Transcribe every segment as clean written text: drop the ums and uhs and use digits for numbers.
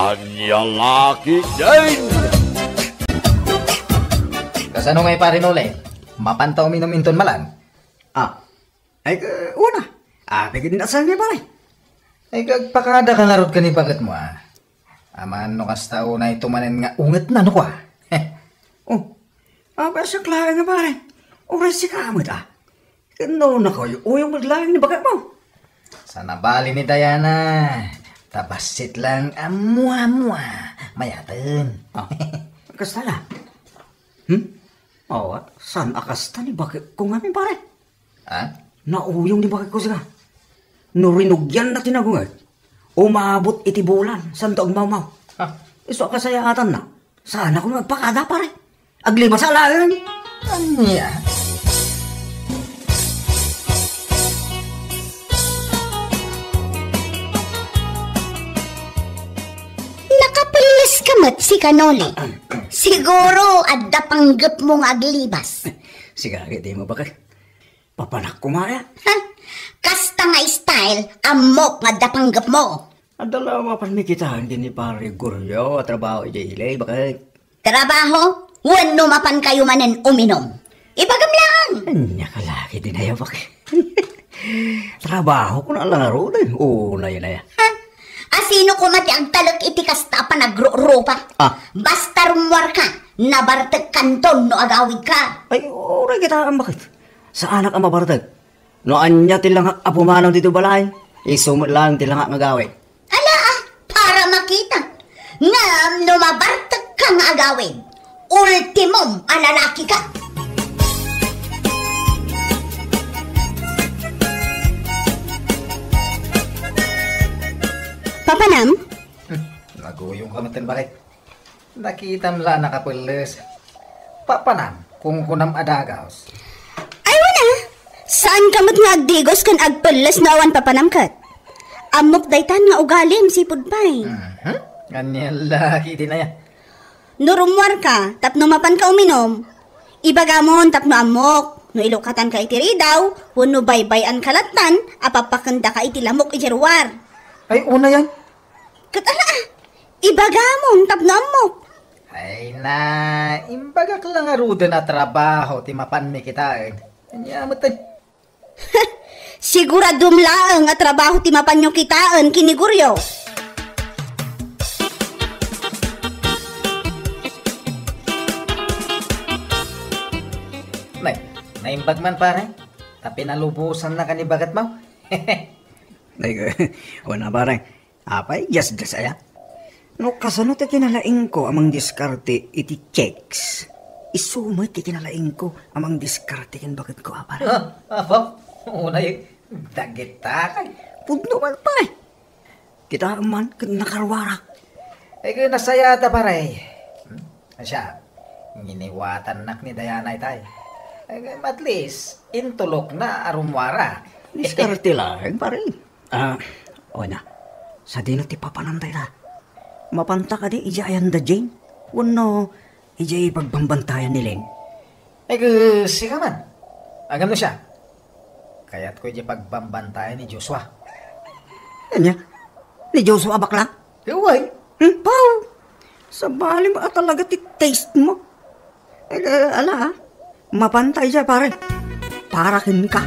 Anya laki din! Kasano ngay parin uli? Mapantaw minuminton malan? Ay, una. Pagin na saan niya pare? Ay kagpakada ka nga rod ka ni bagat mo Aman no kasta una ito manen nga unget na no kwa. Pero sa klaro nga pare. Oras si kamot Kano na kayo, uyong maglalang ni bagat mo. Sa nabali ni Diana, tabasit lang amwa-mwa, mayatan. Kasta na? Saan akasta ni bagat ko nga pare? Nauyong ni bagat ko siya. Nurinugyan na tinagungat. Umabot iti bulan, santaog mau-mau. Iso kasayatan na. Sana ko magpakada pare. Aglima sa alayan. Anya? Nakapilis kamat si Kanoli. Siguro adda panggap mong aglibas. Sige, di mo bakit? Papanak ko nga yan. Kasta nga style, amok nga dapanggap mo. Dalawa pa may kitahan din ni pare Guryo at trabaho ilay, bakit? Trabaho? Wano mapan kayo manen uminom. Ibagam lang. Nakalaki din na yan, bakit? Trabaho ko na lang aro na una yun na yan. Asino ko mati ang talag iti kasta pa nagro-ropa? Basta rumwar ka, nabartag kanton no agawid ka. Ay, oray kitaan, bakit? Sa anak ang mabartag? No anya tilang apumanong dito balay, isumot lang tilang agawid. Hala para makita. Nga no mabartag ka nga agawid, ultimum alalaki ka. Papanam? Naguyong kamatin bakit? Nakita mo lang nakapulis. Papanam, kung kunam adagaos. Ay wala! Saan kamot nga agdigos kan agpulis na awan papanamkat? Amok daytan nga ugalim sipod pa'y. Ganyan laki din na yan. Nurumwar ka, tapno mapan ka uminom. Ibagamon tapno amok. No ilukatan ka itiri daw, wano baybay an kalatan, apapakanda ka itilamok ijerwar. Ay, una yan. Katala, ibagamon tapno amok. Ay na, imbaga ka lang aruda na trabaho, timapan mi kitain. Kanya mo tayo. Siguradum laang at trabaho timapan nyo kitaan kiniguryo. Naimbag man pare, tapi nalubusan na kanibagat mo. Wala pare, apay, yes, saya. No, kasano ti kinalaing ko amang diskarte iti checks. Isumay ti kinalaing ko amang diskarte kin bakit ko pare. Apo, una yung dagita kay. Pudno man pare. Kita man nakarwarak. Ay kaya nasaya ta pare. Asya, nginiwatan nak ni Diana itay. At least, intulok na arumwara. Diskarte lang pare. Ona, sa dino ti papanantay ta. Mapanta ka di ijayan da Jane. Wano, ijay pagbambantayan ni Len. Ay sika man. Agam na siya. Kaya't ko ijay pagbambantayan ni Joshua. Kanya? Ni Joshua bakla? Kaway. Pao! Sa bali mo talaga ti taste mo. Ala mapantay siya pare. Parakin ka.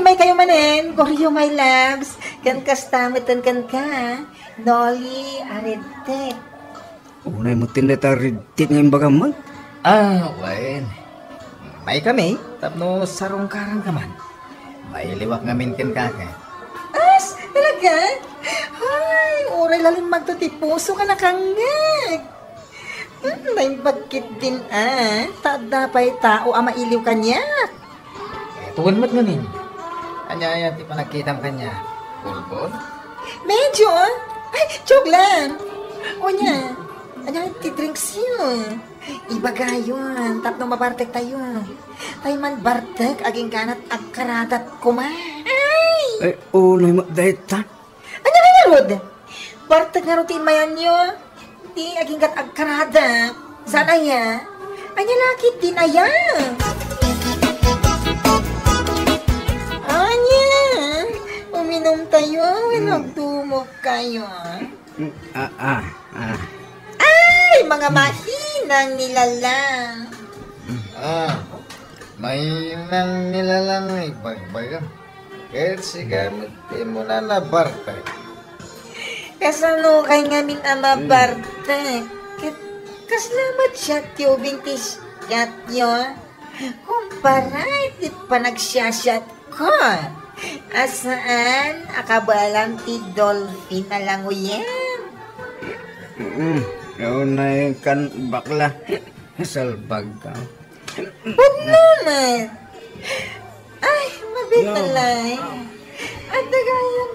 May kayo manen, Goryo my loves. Kan kastamatan kan ka. Noli aritek. Unay mo tinataridit ng bagaman? Wen. May kami, tapno sarong karang kaman. May liwak ngamin ken kaka. As, talaga? Ay, oray lalim magtutipuso ka na kanggag. May bagkit din Tada pa'y tao ama iliw kanya. Tuwan mo't ngamin. Anya, di pa nakita kanya. Pulpon? Medyo, ay, joke lang. O niya, anya, ti-drinks yun. Ibaga yun, tapno mabartek tayo. Tayo man bartek, aging kanat, agkaratat kumay. Ay, unay mo, dahita. Anya nga rod? Bartek nga rutin mayan yun. Di, aging kat agkaratat. Sana ya? Anya lakit din ayan. uminom tayo. Nagtumok kayo. Ay, mga mahinang nilalang. Mahinang nilalang ay bagbagang. Kahit sigamit mo na nabartay. Kasano kay ngamin ama Bartek? Kaslamat siya tiyubing tisyat yun. Kumpara, di pa nagsiyasyat ko. Asaan akabalang ti Dolphin na lang uyen? Naunay kan bakla. Salbag ka. Huwag naman. Ay, mabitalay. At nagayon,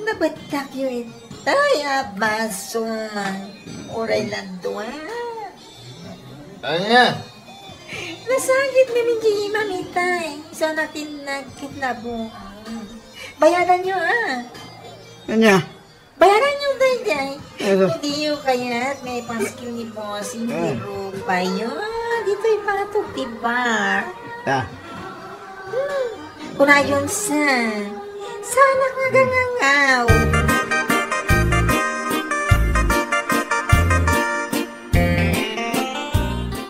nabatak yun. Ay, abaso. Oray lang doon. Anya? Nasagit namin di mamitay. So natin nagkitlabo. Bayaran nyo Anya? Bayaran nyo day. Hindi nyo kaya may paskil ni bossing pero pa yun. Dito'y patog di bar. Kunayon sana ngagangangaw.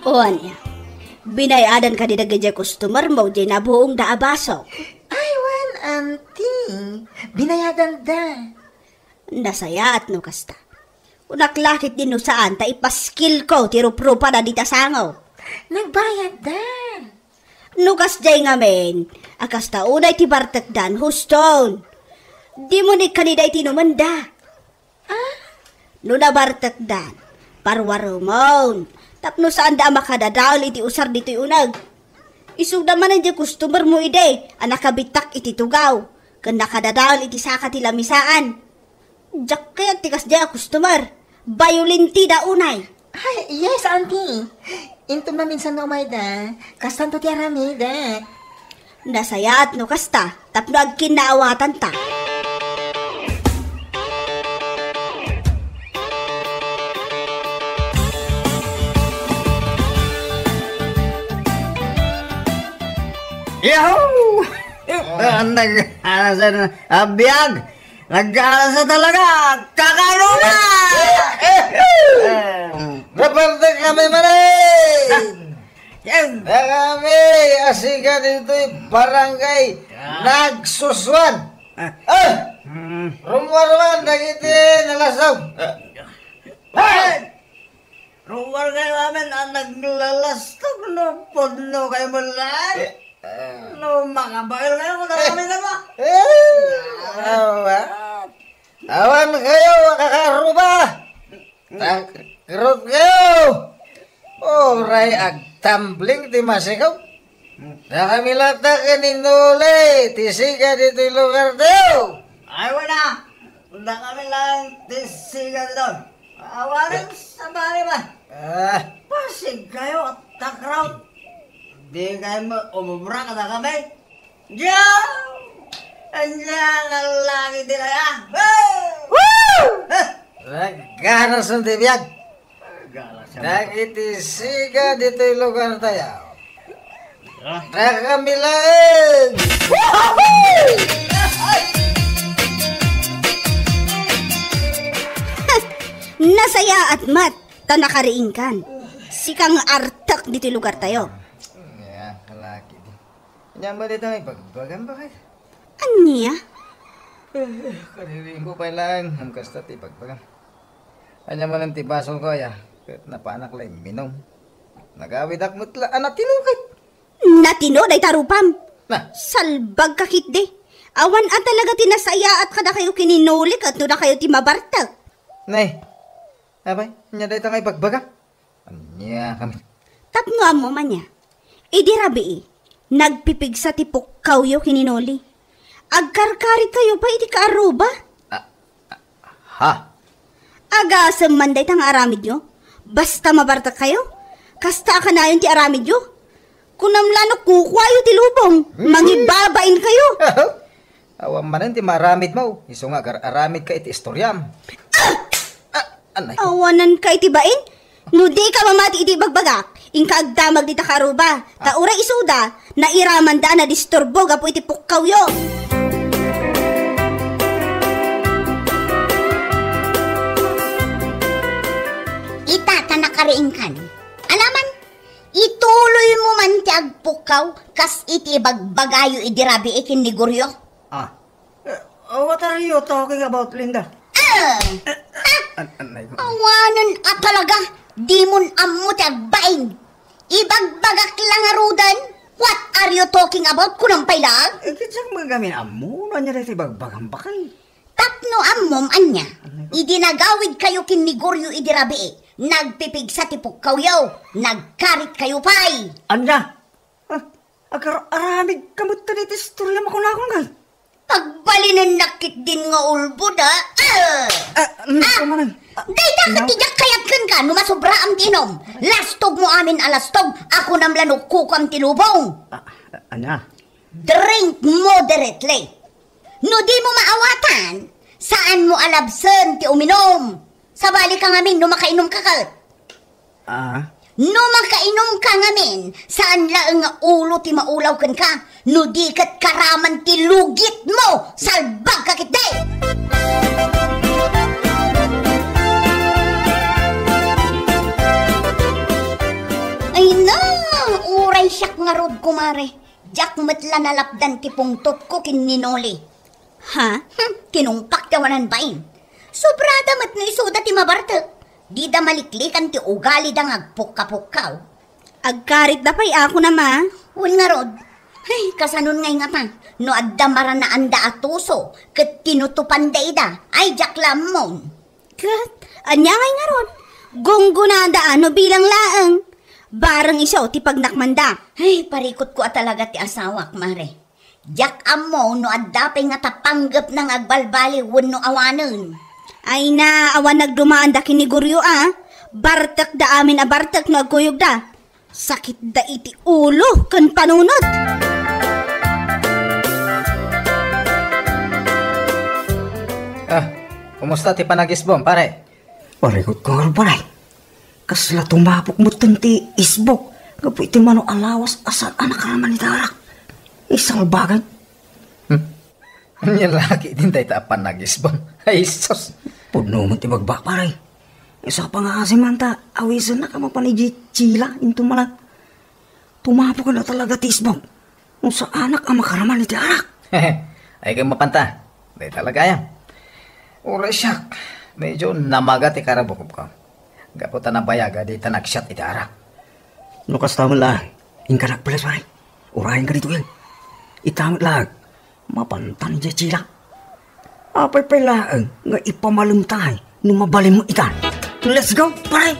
O anya, binayadan ka di naggadya customer mo di na buong daabaso. Ay, wan, auntie. Binayadan da. Nasaya at no kasta. Unaklakit din no saan ta ipaskil ko tirupropa na di tasangaw. Nagbayad da. Nukas jay ngamen, akas ta unay ti bartakdan huston. Di mo ni kanida itinumanda. No nabartakdan, parwarumon. Tapno saan da makadadaol iti usar dito'y unag. Isug naman ang di customer mo ide, anak kabitak iti tugaw. Kan nakadadaol iti saka ti lamisaan. Diyak kaya tikas di customer, bayulinti da unay. Ay, yes, auntie. Intom na minsan na umay da. Kastanto ti arami da. Nasaya at no kasta, tapno agkin naawatan ta. Yahoo! Nag-alas na abiyag! Nag-alas na talaga! Kakaruma! Nabartay kami manin! Na kami, asika dito'y barangay Nagsuswan. Rumwarwan, nagiti nalasaw. Rumar kayo amin ang naglalastog no podno kayo mulan. No, makabail kayo kung namin na ba? Awan kayo, kakaruba. Takirot kayo. Oray agtambling ti masikaw. Nakamilata ka ni Nole, tisiga dito'y lugar tayo. Ay, wala. Punta kami lang tisiga dito. Awarin sa bali ba? Pasig kayo at takraw. Di kayo umubra ka na kami. Diyan! Andiyan ang langit nila ya. Woo! Nagganas ng tibiyag. Nakitisiga dito'y lugar tayo. Nakamilaan! Nasaya at mat, ta nakariingkan. Sikang artak dito lugar tayo. Kalaki di. Kanya ba dito may bagbagan ba kayo? Anya? Kariling ko pa lang. Ang kasta ti bagbagan. Kanya mo lang ti basong ko ya. Kahit napanak lang minom. Nagawidak mutla. Anak tinukit. Natino day tarupam. Na. Salbag kakit de. Awan at talaga tinasaya at kada kayo kininulik at na kayo timabartag. Nay. Abay, nya day tangay bagbaga. Anya kami. Tapno mo man niya. Idirabi nagpipig sa tipok kawyo kininoli. Agkarkarit kayo pa iti kaaruba. Ha? Agasam man day tang aramid nyo. Basta mabartag kayo. Kasta ka na yun ti aramid nyo. Kunamlano kukwayo ti lubong. Mangibabain kayo. Awam manan ti maramid mo. Iso nga aramid ka iti istoryam. Anay. Awanan ka iti bain? No di ka mamati iti bagbagak. Ingka agdamag di takaruba. Taura isuda. Na iraman da na disturbo gapo iti pukkaw yo. nakariingkan. Alaman, ituloy mo man ti agpukaw, kas iti bagbagayo idirabi ikin ni Goryo. What are you talking about, Linda? Awanan at talaga, di mon ammo ti agbain. Ibagbagak lang arudan. What are you talking about? Kunang pailag? Kitsang magamin amo, nanya rin bagbagang bakay. Tapno ammom anya. Idinagawid kayo kin ni Goryo idirabi. Nagpipig sa tipok kawyaw. Nagkarit kayo pay. Anya? Aramig kamot ta nito istorya mo ko na akong gal. Pagbalinan nakit din nga ulbod ha. Dayta katijak kayatkan ka no masobra am tinom. Lastog mo amin alastog. Ako namlanok kukam tilubong. Anya? Drink moderately. No di mo maawatan, saan mo alabsen ti uminom? Sabali ka ngamin no makainom ka ka. No makainom ka ngamin, saan laeng nga ulo ti maulaw kan ka? No di kat karaman ti lugit mo, salbag ka kitay! Ay na, uray siyak nga rod kumare. Jak metla nalapdan ti pungtot ko kin ninoli. Ha? Tinungpak tawanan bain. Sobrada mat na isuda ti mabartek. Di da maliklikan ti ugali da ngagpukka-pukkaw. Agkarit da pa'y ako na ma. Wal nga rod. Ay, kasanon ngay nga pa. No adda marana anda atuso. Kat tinutupan da ida. Ay, jaklam mo. Kat, anya ngay nga rod. Gungguna da ano bilang laeng. Barang iso ti pagnakmanda. Ay, parikot ko talaga ti asawak, mare. Jak amo no adda pa'y nga tapanggap ng agbalbali wano awanan. Ay na, awan nagdumaan da kiniguryo Bartak da amin bartak na agkuyog da. Sakit da iti ulo kan panunod. Kumusta ti panagisbom, pare? Parikot ko nga pare. Kasla tumapok mo ti isbok. Gapo iti mano alawas asal anak karaman ni Tarak. Isang bagay. Yung laki din tayo tapan nagisbom. Ay, sos. Pudno mo ti bagbak pare. Isa pa nga kasi manta, awisan na ka mapanijitsila into malag. Tumapok ka na talaga ti isbok. Kung sa anak ang makaraman ni Tarak. Ay kang mapanta. Day talaga yan. Ura siyak. Medyo namaga ti karabukop ko. Gaputa na bayaga di tanaksyat iti arak. Lukas tamang lang. Ingkanak pala pare. Urahin ka dito yan. Itamit lang. Mapantan ni Jechila. Apay pala nga ipamalong tayo nung mabalim mo itan. Let's go, pare!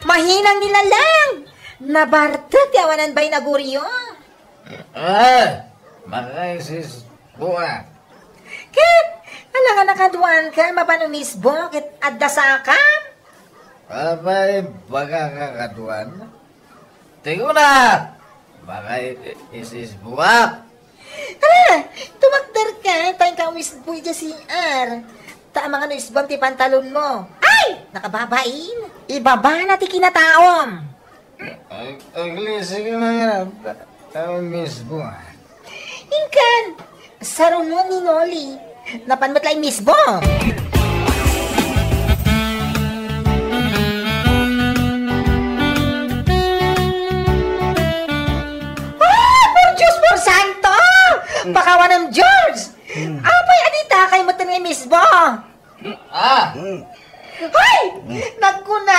Mahinang nila lang. Nabartek yawanan ba'y naguryo? Makaisis buwa. Kat, alangan nakaduan ka, mapanumisbo, kit adda sa ka? Abay, baka kakaduan. Tigo na! Baka isis buwak. Tumakdar ka, tayong kawisbo dyan si R. Tama nga no isbam ti pantalon mo. Ay! Nakababain. Ibaba na ti kinataom. Aglisig na yan. Miss buwak. Inkan, saro mo ni Noli. Napanmat lang misbo. Bakawan ng George! Apay, adita kayo mo ito ng misbo! Hoy! Nagkuna!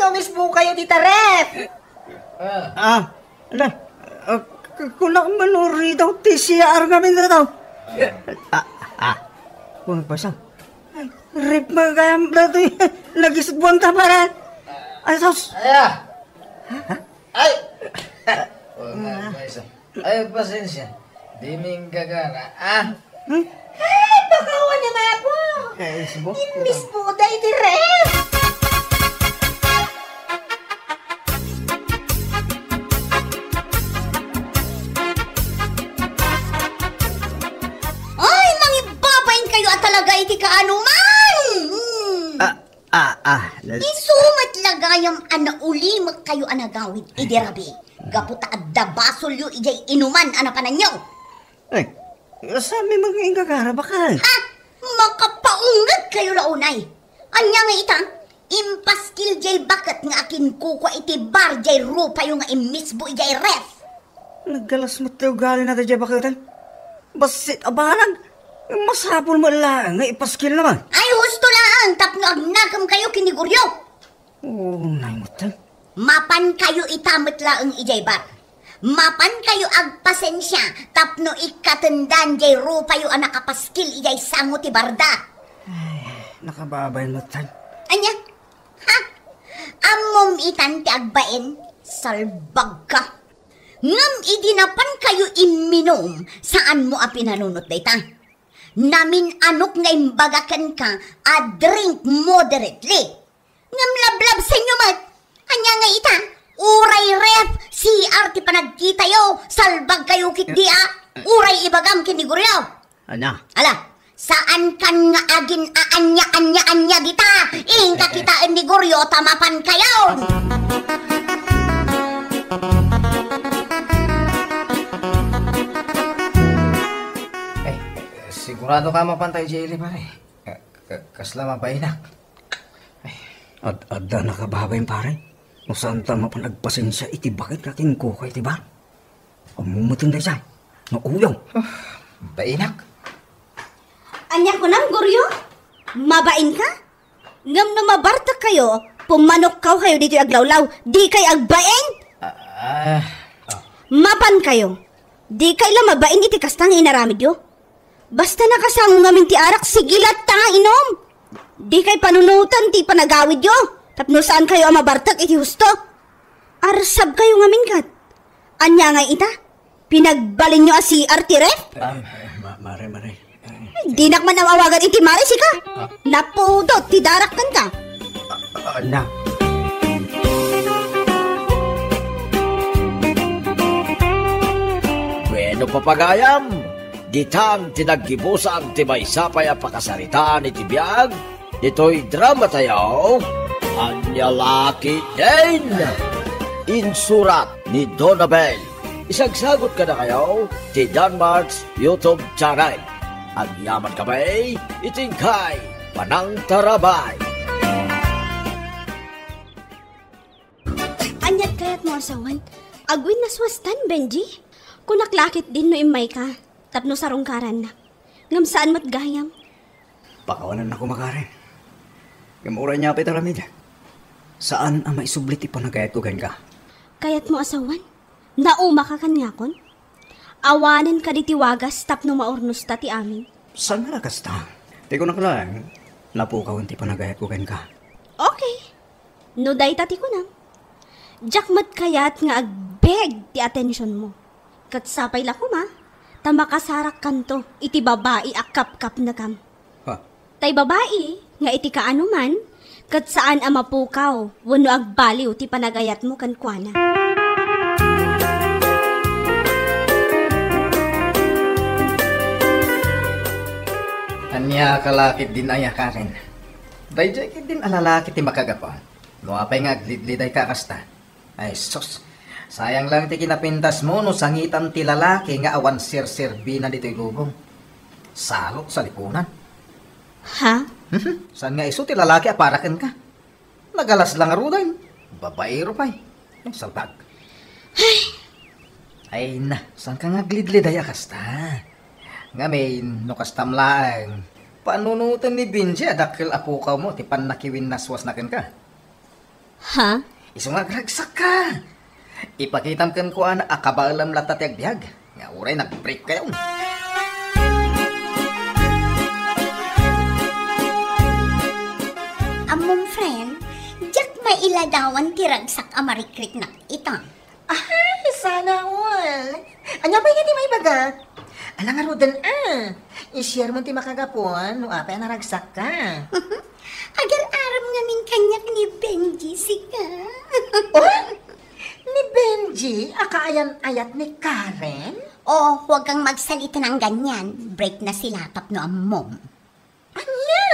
Ngamisbo kayo dita, ref! Kulang manuri daw ti CR kami na daw. Kung pasang. Rip magayam na ito nagisbuan ta para. Ay, sos! Ay, pasensya. Di ming gagana, Ay, bakawan naman ako! Misbo dahi di, ref! Iti kaanuman! Isumat lagayam uli kayo anagawid idirabi. Gaputa adda basol yu ijay inuman anapanan nyo. Sabi mga ingagara bakal. Ha? Makapaungag kayo launay. Anya nga ita, impaskil jay bakat nga akin kuko iti bar jay rupa yung nga imisbo jay ref. Naggalas mo tayo galing natin dyan bakal. Basit abanag. Masapol mo lang nga ipaskil naman. Ay, husto lang, tapno agnagam kayo kiniguryo. Oh, nay mo tayo. Mapan kayo itamit laang ijay bar. Mapan kayo agpasensya, tapno ikatendan jay rupa yung nakapaskil ijay sango ti barda. Nakababay mo tayo. Anya? Ha? Amom itan ti agbain, salbag ka. Ngam idinapan kayo iminom, saan mo a pinanunot dayta? Namin anok nga imbagakan ka, a drink moderately. Ngam lablab sa inyo mat, anya nga ita, uray ref, CR ti panagkita yo, salbag kayo kitdia, uray ibagam kiniguryo. Ana? Ala, saan kan nga agin aanya gita, ingka kita iniguryo tamapan kayo. Sigurado ka mapantay, Jelly, pare. Kasla mapainak. Adda nakababay pare. No saan tama pa nagpasensya iti bakit natin ko kay tiba? Amumutin tayo siya. No uyong. Bainak. Anya ko nang guryo? Mabain ka? Ngam na mabarta kayo, pumanok kayo dito aglawlaw, di kay agbain? Mapan kayo. Di kay lang mabain iti kastang inaramid yo. Basta nakasamo ngamin ti arak, sigilat ta inom. Di kay panunutan ti panagawid yo. Tapno saan kayo amabartak iti husto? Arsab kayo ngamin kat. Anya nga ita? Pinagbalin nyo si Artiref? Mare. Di nakman ang awagan iti Mare si ka. Napudot, ti darakkan ka. Ana. Bueno papagayam, ditang tinaggibusan ti may sapay a pakasaritaan iti biyag, dito'y drama tayo, Anyalaki din! Insurat ni Donabel. Isagsagot ka na kayo ti Danmarks YouTube channel. Ang yaman kabay, itingkay, panang tarabay. Anyat kayat mo asawan, agwin na swastan, Benji. Kung naklakit din no imay ka, tapno sarungkaran na. Ngam saan mat gayam? Pakawanan na kumakarin. Gamura niya apit alamid. Saan ang maisublit ipanagayat ko ka? Kayat mo asawan, nauma ka kanyakon? Awanan ka di tiwagas tapno maornos ta ti amin. Saan na kasta? Di ko nakalang, napukawan ti panagayat ko ka. Okay, no day tati ko na. Jakmat kayat nga agbeg ti atensyon mo. Kat sapay la ko ma, tamakasarak kanto iti babae akap-kap na kam. Ha? Tay babae, nga iti kaano man, kat saan amapukaw, wano agbaliw ti panagayat mo kankwana. Anya kalakit din aya Karen. Dayjay din alalakit ti makagapa. No apay nga glidliday kakasta. Ay sus. Sayang lang ti kinapintas mo no sangitan ti lalaki nga awan sir-sirbina dito'y lubong. Salok sa likunan. Ha? Saan nga iso ti lalaki aparakan ka? Nagalas lang aruday. Babaero pa'y. Salbag. Ay na, saan ka nga glidliday akasta? Ngamin, no kastamlaang. Panunutan ni Binji, adakil apukaw mo, ti panakiwin naswas nakin ka. Ha? Iso nga gragsak ka. Ipakitam kan ko ana akabalam latat biyag. Nga uray nag-break kayo. Among friend, jak may iladawan tiragsak amarikrik na ita. Ay, sana all. Anya ba nga di may baga? Alang nga rodan i-share mo ti makagapon, no apay naragsak ka. Agar-aram ngamin kanyak ni Benji sika. Oh, ni Benji, akaayan-ayat ni Karen? Oh, huwag kang magsalita ng ganyan. Break na sila, tapno ang mom. Anya?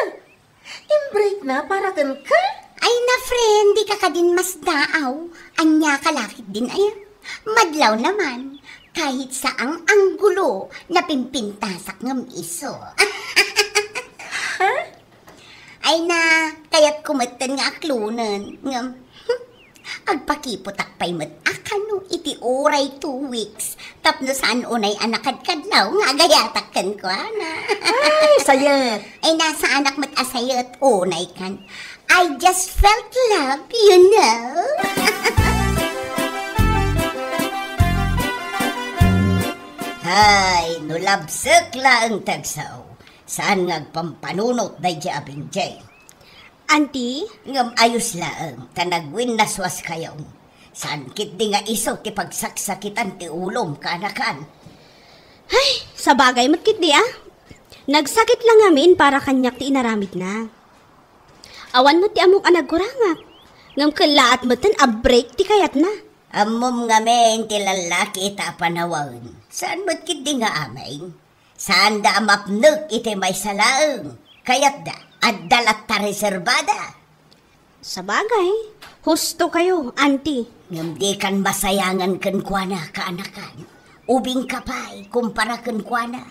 In-break na para kan ka? Ay na friend, di ka din mas daaw. Anya kalakit din ay. Madlaw naman. kahit saang anggulo na pimpintasak ng iso. Ay na, kaya't kumatan nga aklunan. Agpakiputak pa'y akano iti oray 2 weeks. Tapno saan unay anakad-kadlaw nga gayatak kan ko, ana. Ay, sayat. Ay nasa anak asayat unay kan. I just felt love, you know. Hay, nulabsak lang tagsaw. Saan ngagpampanunot na jabing jay? Auntie? Ngam ayos lang, tanagwin naswas kayaw. Saan kit di nga isaw ti pagsaksakitan ti ulom kanakan. Ay, sa bagay matkit di Nagsakit lang amin para kanyak ti inaramid na. Awan mo ti amok anagkurangak. Ngam kalaat mo tan a-break ti kayat na. Amom nga men ti lalaki ita panawain. Saan matkit di nga amay? Saan da amapnuk iti may salaang? Kayat da, at dalat ta reservada. Sa bagay, husto kayo, auntie. Ngam di kan masayangan kan kuana kaanakan. Ubing kapay, kumpara kan kuana.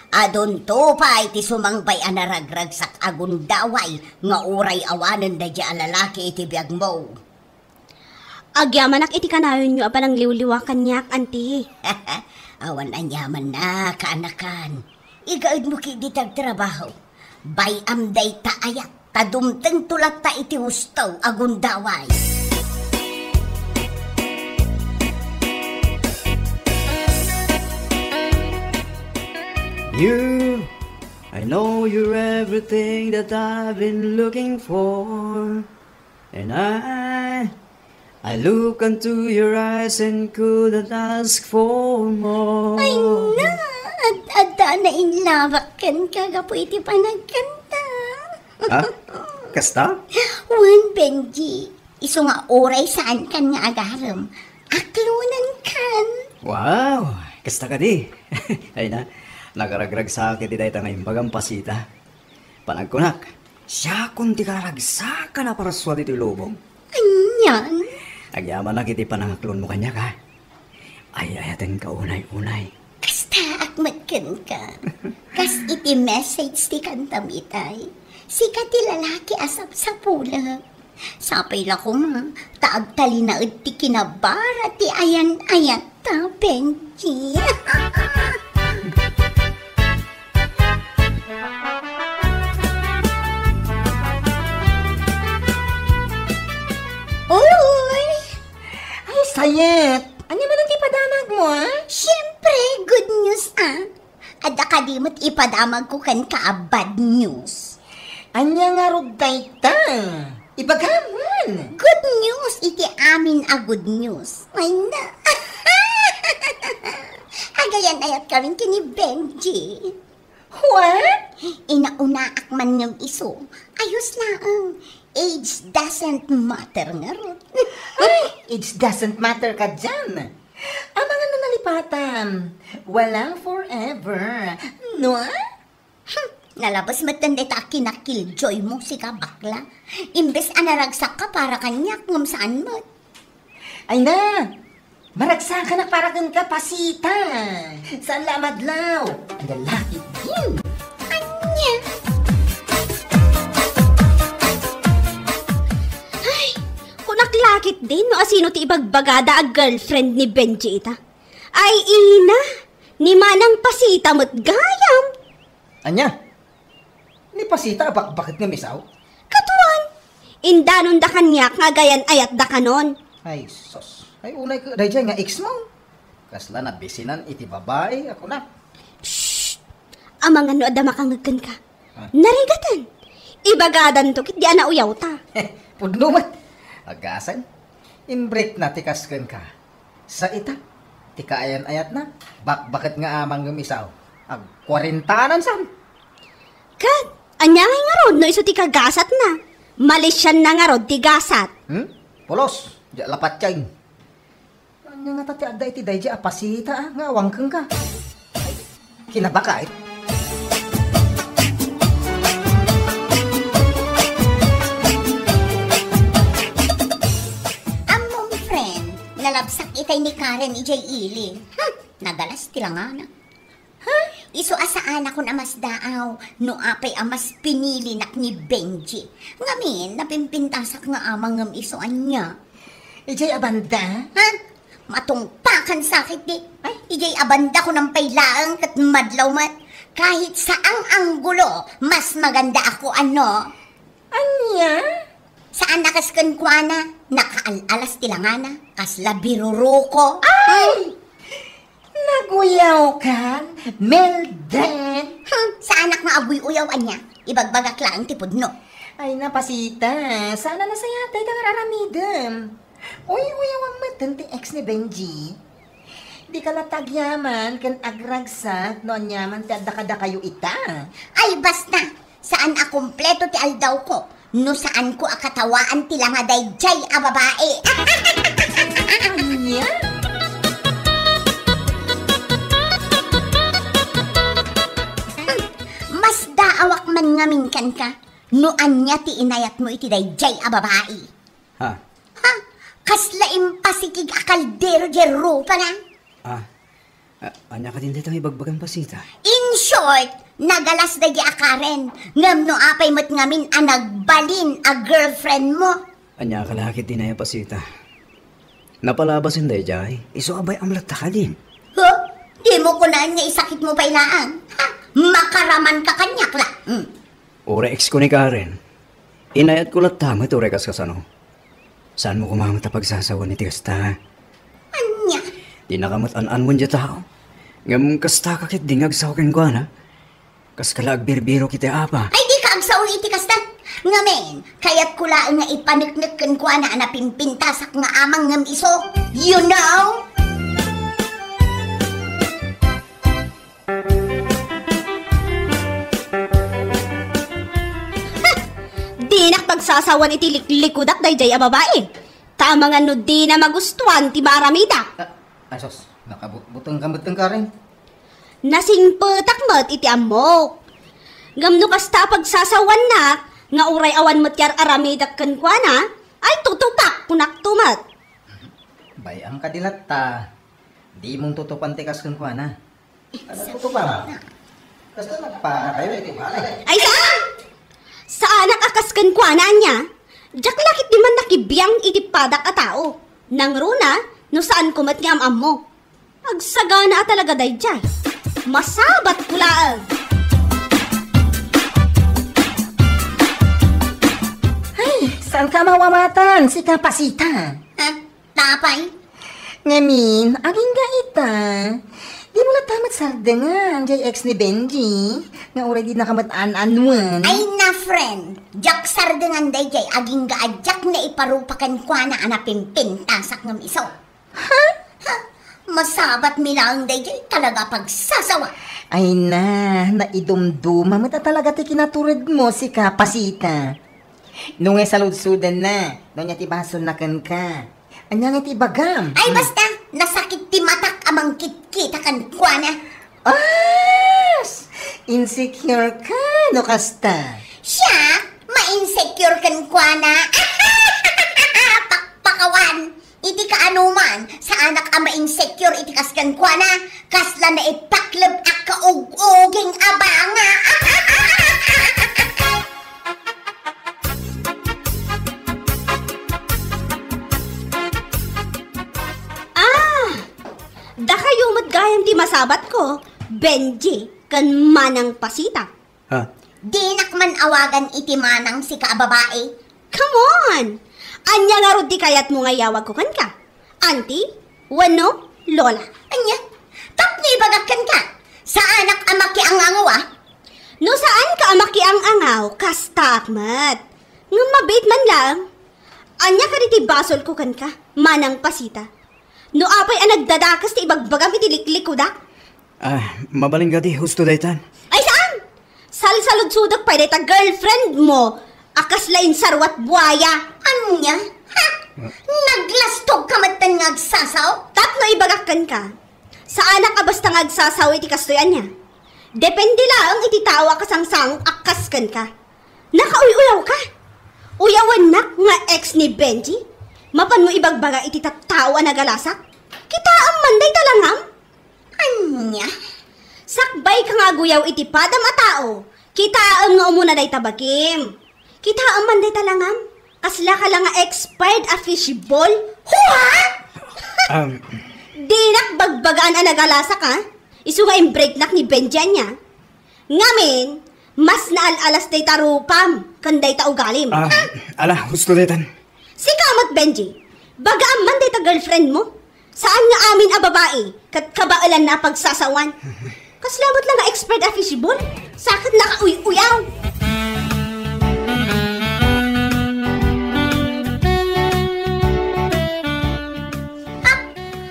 Adon to pa iti sumangbay anaragrag sak agundaway nga uray awanan da di alalaki iti biyag mo. Agyamanak iti kanayon nyo apan ang liwliwa kanyak, auntie. Awan anyaman na kaanakan. Igaad mo kiditag trabaho. Bayam day taayat, tadumteng tulat ta iti hustaw agundaway. You, I know you're everything that I've been looking for. And I look into your eyes and couldn't ask for more. Ay na, at na inlawak kan kagapu iti panagkanta. Ha? Kasta? Wan, Benji, iso nga oray saan kan nga agaram. Aklunan kan. Wow, kasta ka di. Ay na, nagaragrag sa akin di dahil ngayong bagang pasita. Panagkunak, siya kung di karagsa ka na para swat ito lubong. Anyan? Agyaman na kiti panangaklon mo kanya ka. Ay ayatin ka unay-unay. Kasta akmatkan ka. Kas iti message ti kantamitay. Sika ti lalaki asap sa pula. Sapay la ko ma, taag tali na ti kinabara ti ayan-ayat ta, Benji. Uy! Ay, sayat. Ano man ang ipadamag mo, Siyempre, good news Ada kadimot ipadamag ko kan bad news. Anya nga rugday ta. Ibagaman. Good news, iti amin good news. Ay na. Agayan ayat kami kini Benji. What? Inauna man yung iso. Ayos lang. Age doesn't matter nga ron. Ay, it doesn't matter ka dyan. Ang mga nanalipatan, walang forever. No? Nalabas matanda ta kinakiljoy mo si ka bakla. Imbes anaragsak ka para kanyak ngam saan mo. Ay na, maragsa ka na para kang kapasita. Saan lamadlaw? Ang lalaki din. Anya? Kunaklakit din no asino ti ibagbagada ag girlfriend ni Benji ita. Ay ina, ni manang pasita mo't gayam. Anya? Ni pasita, bakit nga misaw? Katuan, indanon da kanyak nga gayan ayat da kanon. Ay, sos. Ay, unay ka, dahil nga ex mo. Kasla na bisinan, iti babae, ako na. Amang ano ada makangagkan ka. Narigatan. Ibagadan to kit di ana uyaw ta. Pudnumat. Agasan. Imbreak na tikaskan ka. Sa ita, tika ayan-ayat na. Bakit nga amang gumisaw? Ag 40 san. Kat, anyangay nga rod no iso ti kagasat na. Malisyan na nga rod ti gasat. Polos, di lapat yan. Ano nga tati aday ti day di apasita nga wangkang ka. Ay, kinabakait. Among friend, nalabsak itay ni Karen ijay ili. nagalas tilangana. Iso asaan ako na mas daaw, no apay amas pinili nak ni Benji. Ngamin, napimpintasak nga amang ngam isoan niya. Ijay abanda? Ha? Matungpakan sakit di. Ay, ijay abanda ko ng pailaang kat madlaw mat. Kahit saang anggulo, mas maganda ako ano. Anya? Saan nakaskan ko na? Nakaalas tilangana, kasla biruro ko. Ay! Naguyaw ka? Melden? Saan nak nga abuy-uyawan niya? Ibagbagak lang tipod no. Ay napasita, sana nasayatay kang aramidem. Uy-uyawan mo ti ex ni Benji. Di ka latagyaman kan agragsak no anyaman ti adda kayo ita. Ay basta, saan akumpleto ti aldaw ko? No saan ko akatawaan ti lang adayjay a babae. Anya? Mas daawak man ngamin kan ka, no anya ti inayat mo iti dayjay a babae. Ha? Ha? Kasla impasikig a kaldero jero pa na? Anya ka din dito ibagbagang pasita. In short, nagalas da di akaren, ngam no apay mo't ngamin a nagbalin a girlfriend mo. Anya ka lakit din ay pasita. Napalabasin day jay, iso abay amlat ka din. Huh? Di mo ko na niya isakit mo pa ilaan. Ha? Makaraman ka kanyak la. Ore ex ko ni Karen. Inayat ko lat tama ito rekas kasano. Saan mo kumamat na pagsasawa ni Tigasta? Anya? Di nakamatan-an mo niya tao. Ngam kasta kakit dingag sa akin ko na. Kas kalag birbiro kita apa. Ay di ka agsaw iti kasta. Ngamen, kaya't kulaan nga ipaniknikan ko na napimpintasak nga amang ngam iso. You know? Di nakpagsasawan iti likudak dayjay a babae. Tama nga no di na magustuhan ti maramida. Asos, nakabutang ka rin. Nasingpetak mo't iti amok. Ngam no kasta pagsasawan na, nga uray awan mo't yar aramidak kan kwa na, ay tutupak kunak tumat. Bayang kadilat ta. Di mong tutupan tikas kang kwa na. Ano tutupan? Kasi nagpana kayo iti balay. Ay saan? Saan akaskan kwa na niya? Jak lakit di man nakibiyang iti padak a tao. Nang runa, no saan kumat nga am mo. Agsagana talaga dayjay. Masabat kulaan. Ay, saan ka mawamatan si Kapasita? Ha? Tapay? Ngamin, aging ga ita. Di mo tamat sardengan, jay ex ni Benji. Nga uray di nakamataan-anuan. Ay na friend, jak sardengan day jay aging gaadyak na iparupakan kwa na anapimpintasak ng iso. Ha? Ha? Masabat milang day jay talaga pagsasawa. Ay na, naidumduma mo talaga ti kinaturid mo si Kapasita. Nung saludsudan na, nung niya tibason na kan ka. Anya nga ti bagam. Ay basta, nasakit ti matak amang kitkita kan kwa na. As! Insecure ka, no kasta. Siya, ma-insecure kan kwa na. Pakpakawan. Iti ka anuman, sa anak ang ma-insecure iti kaskan kwa na. Kasla na ipaklab ak kaug-uging abanga. Da kayo matgayam ti masabat ko, Benji, kan manang pasita. Ha? Di nakman awagan iti manang si kaababae. Come on! Anya nga rod di kayat mo nga yawag ko kan ka. Auntie? Wano? Lola? Anya? Tapni bagakan ka. Sa anak amaki ang angawa? No saan ka amaki ang angaw, kasta akmat. Nga mabait man lang. Anya ka riti basol ko kan ka, manang pasita. No apay ang nagdadakas ti ibagbagam iti liklik ko da? Mabaling gati, husto daytan. Ay saan? Salsalud-sudak pa ta girlfriend mo. Akas lain sarwat buaya. Anya? Ha? Naglastog ka matan nga agsasaw? Tapno ibagakan ka. Sa anak ka basta nga agsasaw iti kastoyan niya. Depende lang iti tawa kasangsang akaskan ka. Nakauy-uyaw ka. Uyawan nak nga ex ni Benji. Mapan mo ibagbaga iti tawa na galasak? Kita ang manday talangam? Anya? Sakbay ka nga guyaw iti padam a tao. Kitaam nga umuna day tabakim. Kitaam man day talangam. Kasla ka lang nga expired a fishball. Huwa! Dinak bagbagaan a nagalasa ka. Isu nga imbreaknak ni Benjan niya. Ngamin, mas naalalas day tarupam. Kanday taugalim. Ala, gusto detan. Sikamat Benji. Bagaan man day ta girlfriend mo. Saan nga amin a babae? Kat kabaalan na pagsasawan. Kaslamat lang nga expert a fishball. Sakit nakauy-uyaw.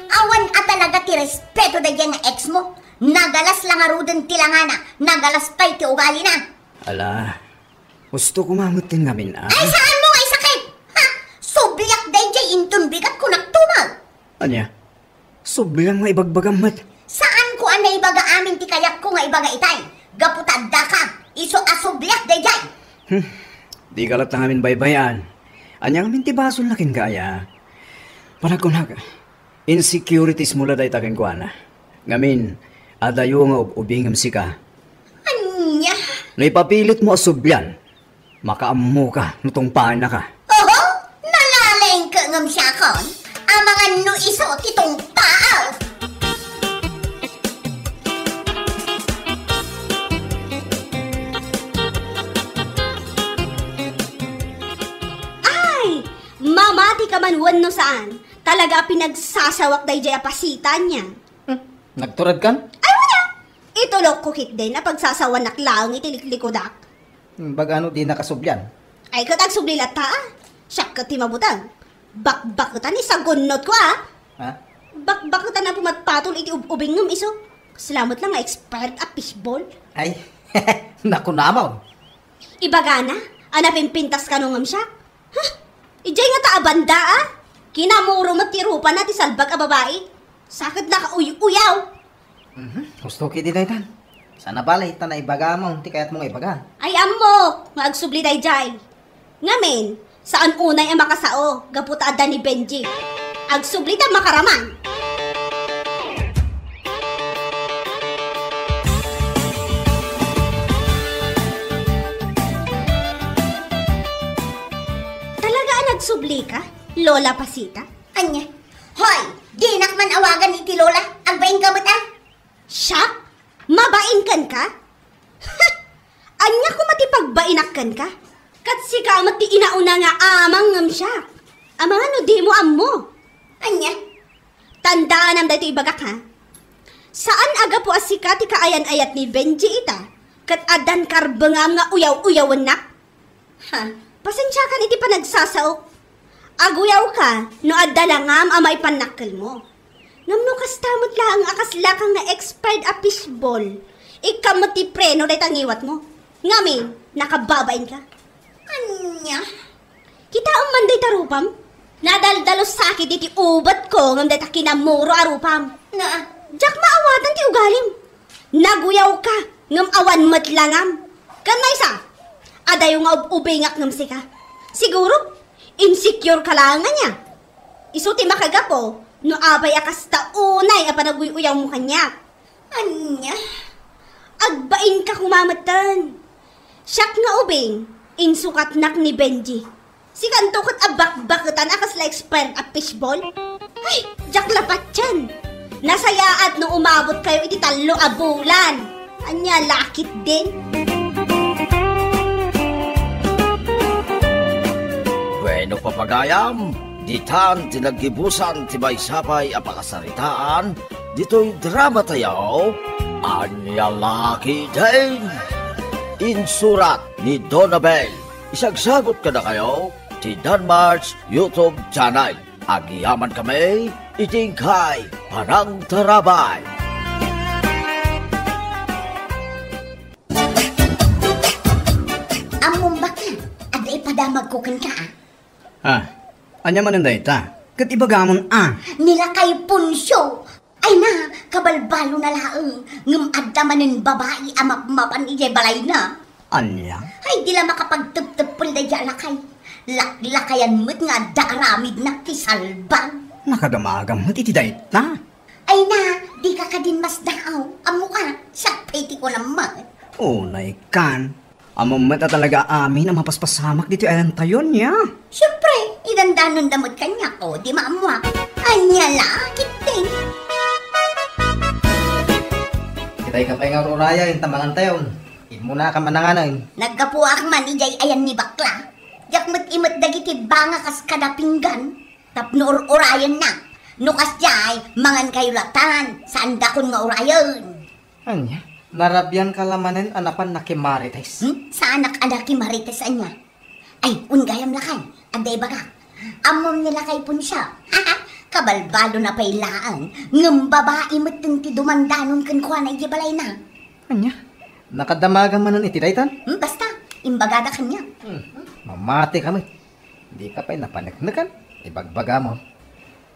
Awan at talaga ti respeto da dyan nga ex mo. Nagalas lang aruden ti langana. Nagalas pa'y ti ugali na. Ala, gusto ko mamutin ngamin Ay, saan mo nga isakit? Ha? Subliak day jay intun bigat ko nagtumag. Anya, sobrang nga ibagbagamat. Saan ko ang naibaga amin ti kayak ko nga ibaga itay? Gaputadda ka. Iso asubliak day jay. Di kalat na ngamin baybayan. Anya ngamin ti basol na kin kaya. Panagkunag, insecurities mula day takin ko ana. Ngamin, adayo nga ubingam sika. Anya? Naipapilit mo asubyan. Makaammo ka, nutong paana ka. Oho, nalalayng ka ngam siya kon. Ang mga no iso titong tao. Ay! Mamati ka man wan no saan. Talaga pinagsasawak day jay apasitan niya. Nagturad kan? Ay wala! Itulog ko kit din na pagsasawanak lang itiliklikod-ak. Bagano di nakasubyan? Ay katag sublilat ta ah. Siyak ka ti mabutang. Bakbakutan ni sagunot ko ah. Ha? Bakbakutan na pumatpatol iti ubing ngam iso. Salamat lang nga expert a fishball. Ay, naku namaw. Ibagana, anapin pintas ka nung ngam siya. Huh? Ijay nga ta abanda ah. Kinamuro matirupa na ti salbag a babae. Sakit na ka uyaw. Gusto ki di daytan. Sana balay ta na ibaga mo, ti kayat mong ibaga. Ay amok, maagsubli day jay. Ngamin, saan unay ang makasao, gaputada ni Benji. Agsubli ta makaraman. Talaga nagsubli ka, Lola Pasita? Anya? Hoy, di nakman awagan ni ti Lola. Agbaing ka ba't ah? Siya? Mabainkan ka? Anya ko matipagbainakkan ka? Kat si ka mati inauna nga amang ngam siya. Amang ano di mo ammo? Anya? Tandaan ang dito ibagak ha? Saan aga po asika ti kaayan-ayat ni Benji ita? Kat adan karbangam nga uyaw-uyawan na? Ha? Pasensya ka iti pa nagsasaok. Aguyaw ka, no adalangam amay panakal mo. Ngamno kastamot lang akasla kang na expired a fishball. Ikamot ti preno day tangiwat mo. Ngamin, nakababain ka. Anya? Kita ang manday tarupam. Nadaldalos sakit iti ubat ko ngam day takinamuro arupam. Na? Jak maawatan ti ugalim. Naguyaw ka, ngam awan matlangam. Kanay sa? Adayo nga ubingak ngam sika. Siguro, insecure ka lang nga niya. Isuti makagapo, no abay akas taunay a panaguy-uyaw mo kanya. Anya? Agbain ka kumamatan. Siyak nga ubing, insukat nak ni Benji. Si kanto kat abak-bakutan akas la expert a fishball. Ay, jak lapat yan. Nasayaat no umabot kayo iti talo a bulan. Anya, lakit din. Bueno papagayam, ditan tinaggibusan ti maysapay a pakasaritaan, dito'y drama tayo, Anya Laki Din. Insurat ni Donabel. Isagsagot ka na kayo, ti Danmar's YouTube channel. Agiyaman kami, itingkay, parang tarabay. Among baka, aday padamag ko kan ka ah. Anya mananday ta? Kat ibagamon Nila kay punsyo. Ay na, kabalbalo na laang. Ngam adamanin babae amap-mapan ijay balay na. Anya? Ay, di la makapagtep-tepul da dyan lakay. Laklakayan mo't nga daramid na kisalbang. Nakadamagam mo iti dayta. Ay na, di ka ka din mas daaw. Amo ka, sakpay ti ko naman. Unay kan. Among mata talaga amin ang mapaspasamak dito ay tayon niya. Siyempre, idandanon damot kanya ko, di maamuak. Anya lakit din. Kita'y kapay nga ruraya yung tambangan tayo. Imo na ka mananganay. Nagkapuak man ijay ayan ni bakla. Yakmat imat dagiti banga kas kadapinggan. Tapno urayan na. Nukas jay, mangan kayo latan. Saan dakon nga urayan? Anya? Narabyan kalamanin anapan na kimarites. Sa anak-anak kimarites anya? Ay, ungayam lakan. Aday baga. Amom nila kay pun siya. Kabalbalo na pailaan. Ngam babae matang ti dumandanon kan kuha na igibalay na. Anya? Nakadamagan man nun itiraytan? Basta, imbagada kanya. Mamati kami. Di ka pa'y napanagnagan. Ibagbaga mo.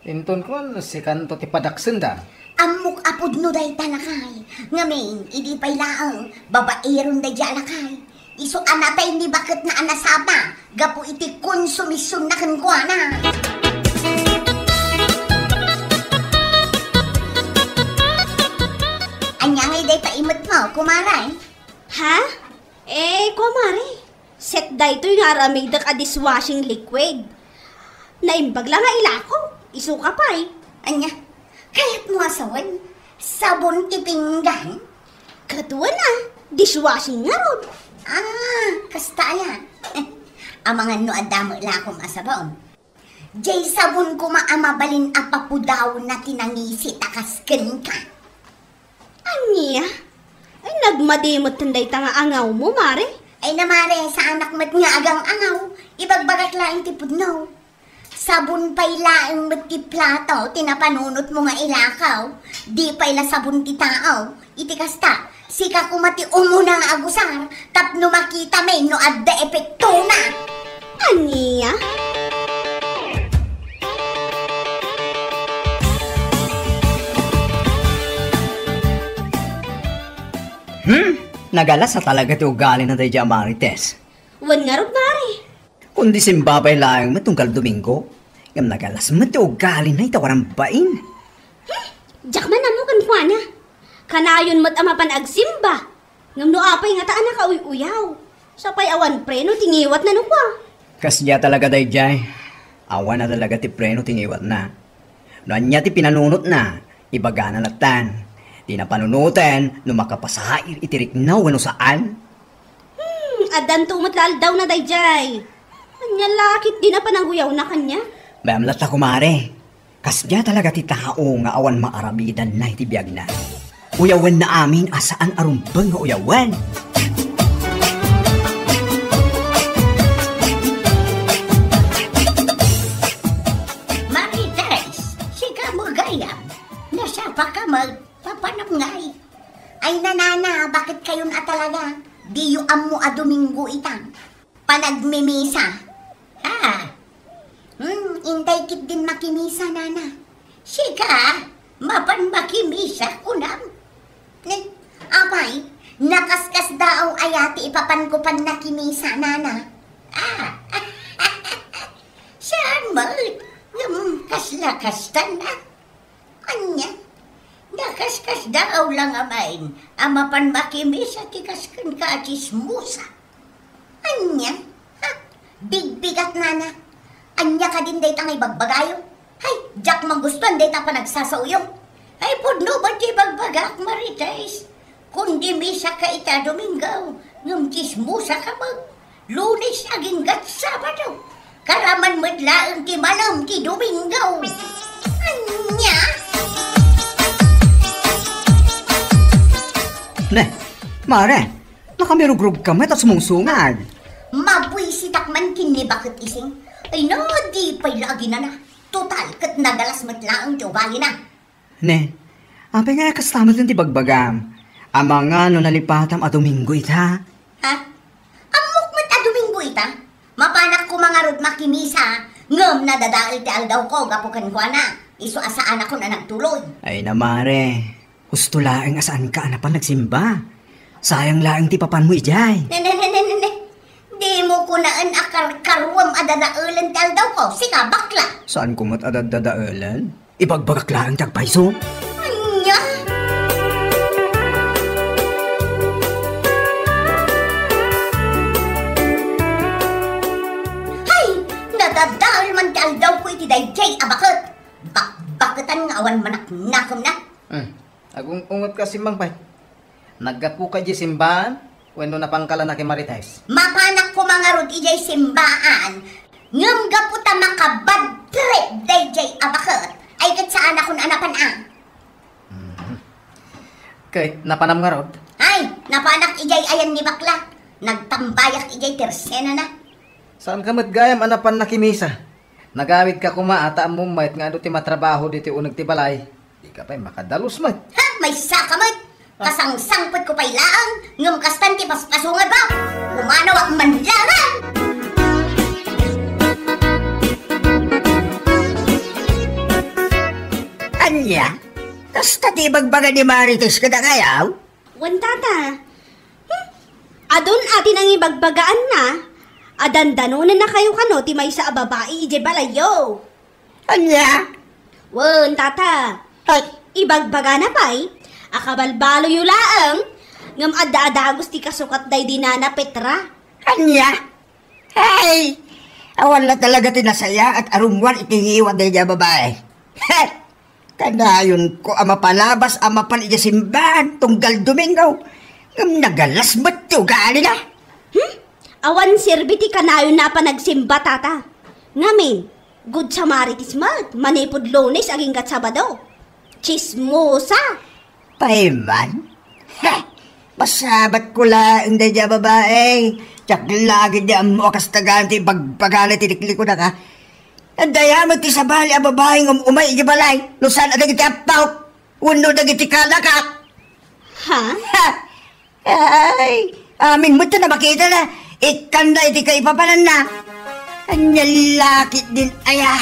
Inton ko, si kanto ti padaksen da. Amok apod no day talakay. Ngamin, idi pa'y laang. Babairon day jalakay. Iso anatay ni bakit na anasaba. Gapo iti konsumisyon na kankuha na. Anyangay day paimot mo, kumaray. Ha? Kumare. Set da ito yung aramig da ka dishwashing liquid. Naimbag lang nga ilako. Isuka pa eh. Anya, kaya't mo asawan. Sabon tipinggan. Katuwa na. Dishwashing nga ron. Kasta yan. Ang mga no adamo lakom asabon. Jay sabon ko maamabalin apapudaw na tinangisi takasken ka. Anya? Ay, nagmadimot tanday tanga angaw mo, mare. Ay namare, sa anak mat nga agang angaw. Ibagbagat laing tipudno. Sabon pa'y laing mat ti plato, tinapanunot mo nga ilakaw. Di pa'y la sabon ti tao. Iti kasta, sika kumati umuna nga agusar. Tapno makita may no adda epekto na. Anya? Nagalas na talaga ito ugali na tayo Marites. Wan nga ron, mare. Kundi simbabay lang matungkal Domingo, ngam nagalas mo ito ugali na itawarang bain. Jak man ano kan kwa niya. Kanayon mat amapan agsimba. Ngam no apay nga taan na kauy-uyaw. Sapay awan preno tingiwat na no kwa. Kasya talaga tayo jay. Awan na talaga ti preno tingiwat na. Noan niya ti pinanunot na, ibaga na latan. Di na panunutin, no makapasahair itirik na wano saan. Adan tumatlal daw na dayjay. Anya lakit di na panangguyaw na kanya. Bayamlat na kumare. Kasya talaga ti tao nga awan maarabidan na itibiyag na. Uyawan na amin asaan arumbang nga uyawan. Marites, sika mo gayam. Nasapa ka magpapanapngay. Ay nanana, bakit kayo na talaga? Di yu amo a Domingo itang. Panagmimisa. Intay kit din makimisa, nana. Sika, mapan makimisa kunam. Apay, nakaskas daw ayati ipapankupan na kimisa, nana. Saan mo? Kasla-kastan na. Anya, nakaskas daw lang amain. Amapan makimisa tikaskan ka chismusa. Anya, bigbigat, nana. Anya ka din day tangay bagbagayo. Hay, jak manggustuhan day ta pa nagsasauyo. Ay, pudno ba di bagbagak, Marites? Kundi misa ka ita Domingo, ngam chismusa ka mag. Lunes aging gat Sabado. Karaman madlaang ti malam ti Domingo. Anya? Ne, mare, nakamirogrog kami at sumungsungad. Mabwisitak man kini bakit ising. Ay no, di pa'y lagi na na. Total, kat nagalas matlaang ti ugali na. Ne, apay nga kastamat ng tibagbagam. Ang mga no nalipatam a Domingo ita. Ha? Amok mat a Domingo ita? Mapanak ko mga rod makimisa. Ngam na dadaal ti aldaw ko, gapukan ko na. Iso asaan ako na nagtuloy. Ay na mare, gusto laeng asaan ka na pa nagsimba. Sayang laeng ti papan mo ijay. Ne. Di mo ko naan akar-karwam adadaalan ti aldaw ko. Sika, bakla. Saan kumat adadadaalan? Ibagbagak laeng tagpaiso. Anya? Nadadahal man ti aldaw ko iti dayjay abakot. Bakbakatan nga awan manaknakom na. Agong ungot ka simbang pay. Naggapu ka di simbahan, weno na pangkala na kay Marites. Mapanak ko mga rod ijay simbaan. Ngam gaputa makabad trip dayjay abakot. Ay kat saan ako na anapan ang. Kay, napanam nga rod. Ay, napanak ijay ayan ni bakla. Nagtambayak ijay tersena na. Saan ka matgayam anapan na kimisa? Nagamit ka kumaata ang mumait nga ti matrabaho dito unag ti balay. Di ka pa'y makadalos mat. Ha, may sakamot. Kasangsangpot ko pa'y laang. Ngam kastan ti paspasungad ba? Umanaw ang manlangan. Anya? Kasta ti bagbaga ni Marites kada kayaw? Wan tata. Adun atin ang ibagbagaan na. Adandanunan na kayo kano ti may sa babae ije balayo. Anya? Wan tata. Ay, Ibagbaga na pa'y. Akabalbalo yu laang. Ngam adda-adagos ti kasukat day dinana Petra. anya? Ay, awan na talaga tinasaya at arumwan itingiwan day niya babae. Heh, kanayon ko ama palabas, ama palidya simbahan, tunggal Domingo. Ngam nagalas ba't yung gali na? Awan sirbiti kanayon na pa nagsimba tata. Ngamin, good Samaritis mat, manipod Lunes aging kat Sabado. Chismosa. Paiman? Heh, masabat ko lang day niya babae. Tsak lagi niya mo kastagaan ti bagpagala tinikli ko na ka. Andaya mo ti sabali ang babae ng umay ibalay. Lusan at nagiti apaw. Uno nagiti kalakak. Ha? Ha! Ay, amin mo ito na makita na. Ikan na iti ka ipapalan na. Anyalakit din aya.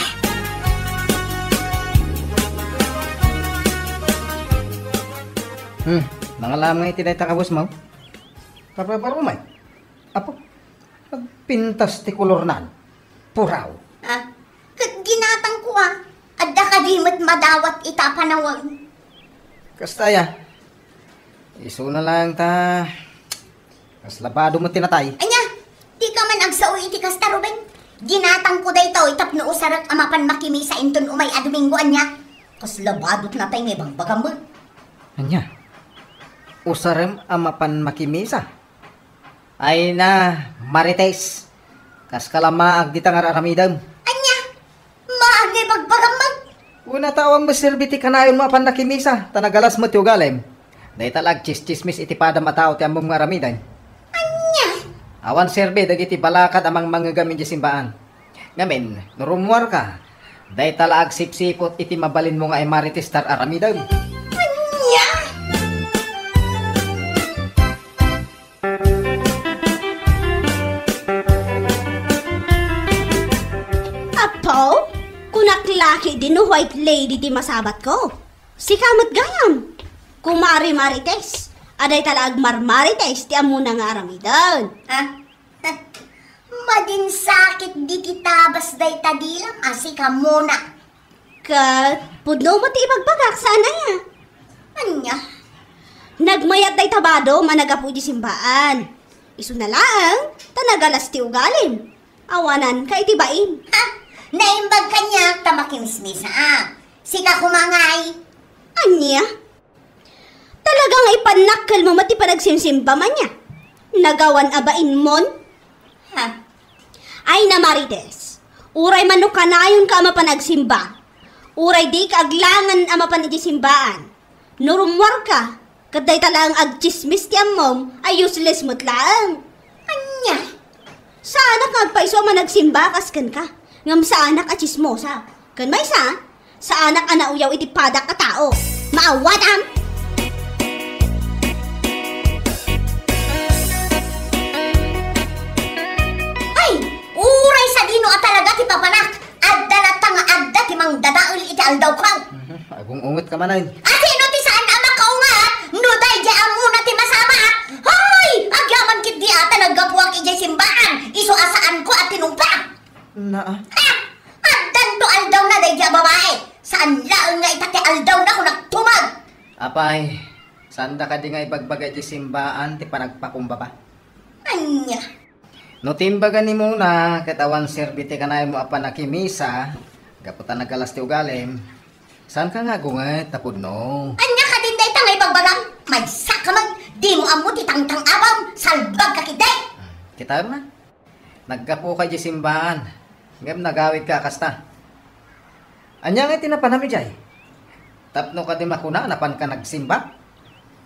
Mga lamang iti day takabos mo. Papaparumay. Apo, pagpintas ti kolornan. Puraw. Ah, kat ginatang ko Adda ka di mat madawat itapanawag. Kastaya. Iso na lang ta. Kas labado mo tinatay. Anya, di ka man agsao iti kasta Ruben. Ginatang ko dayto itapno usarat amapan makimi sa inton umay a Domingo anya. Kas labadot na tay ngay bagbagam mo. Anya? Usarem amapan makimisa. Ay na, Marites. Kas kalamaag di tangar aramidam. Anya, maagay bagbagam mo. Una tawang maserbiti kanayon mo apan nakimisa. Tanagalas mo tiyo galem. Day talag chismis iti padam atao ti among maramidan. Anya, Awan serbe dagiti balakad amang mangagamin di simbaan. Ngamin, nurumwar ka. Day talag sipsipot iti mabalin mo nga ay Marites tar aramidam. anya. Apo? Kunaklaki din no white lady di masabat ko. Si kamot gayam. Kumari Marites. Aday talag marmarites ti amuna nga aramidan. Ha? Madin sakit di kitabas day tadilam asi ka muna. Kat, pudno mo ti ibagbagak sana ya. Anya, Nagmayat day tabado managapu di simbaan. Isu na lang, tanagalas ti ugalim. Awanan ka itibain. ha? Naimbag kanya tamakimismisa Sika kumangay. Anya? Talagang ipanakal mo mati panagsimsimba man niya. Nagawan abain mon? Ha? Ay na Marites, uray manok kanayon ka ama panagsimba. Uray di ka aglangan ama panagsimbaan. Nurumwar ka, kaday talang agchismis ti amom ay useless mo't lang. Anya, Sana ka agpaiso managsimba kaskan ka. Ngam sa anak at chismosa. Kan may sa anak anauyaw iti padak ka tao. Maawat am! ay, uray sa dino at talaga ti papanak. Adda na tanga adda ti mang dadaul iti aldaw kang. Agong ungot ka manan. Ati no ti saan ama kaungat, no day di amuna ti masama. Hoy, agyaman kit di ata naggapuak ijay simbaan. Isu asaan ko at tinumpa. Na Ha? Addan to aldaw na day di babae. Saan laang nga itati aldaw na ko nagtumag. apay, sanda ka di nga ibagbagay di simbaan ti panagpakumbaba. Anya, No timbagan ni muna, katawan serbite ka na mo apan nakimisa, gaputan nagalas ti ugalim. Saan ka nga gungat, tapod no? Anya ka din day tangay bagbagang. Magsak ka mag, di mo amo ti tangtang abam, salbag ka kiday. Kita na. Nagkapo ka di simbahan. Ngam nagawid ka kasta. Anya nga tinapanami jay. Tapno ka di makuna, napan ka nagsimba?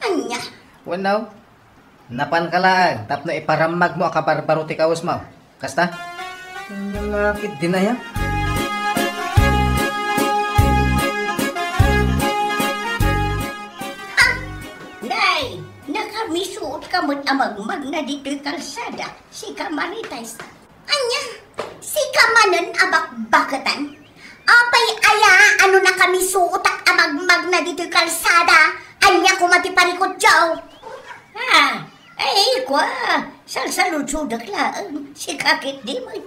Anya? Wanaw. Napan ka lang, tapno iparamag mo akabarbaro ti kawas mo. Kasta? Ang lalaki din na yan. Day, nakamisuot ka mo't amagmag na dito'y kalsada, si Kamarites. Anya, si Kamanan abak-bakatan? Apay aya, ano na kamisuot ak amagmag na dito'y kalsada, anya kumatiparikot jaw. Ay, kwa, salsalutsudak lang, si kakit di man.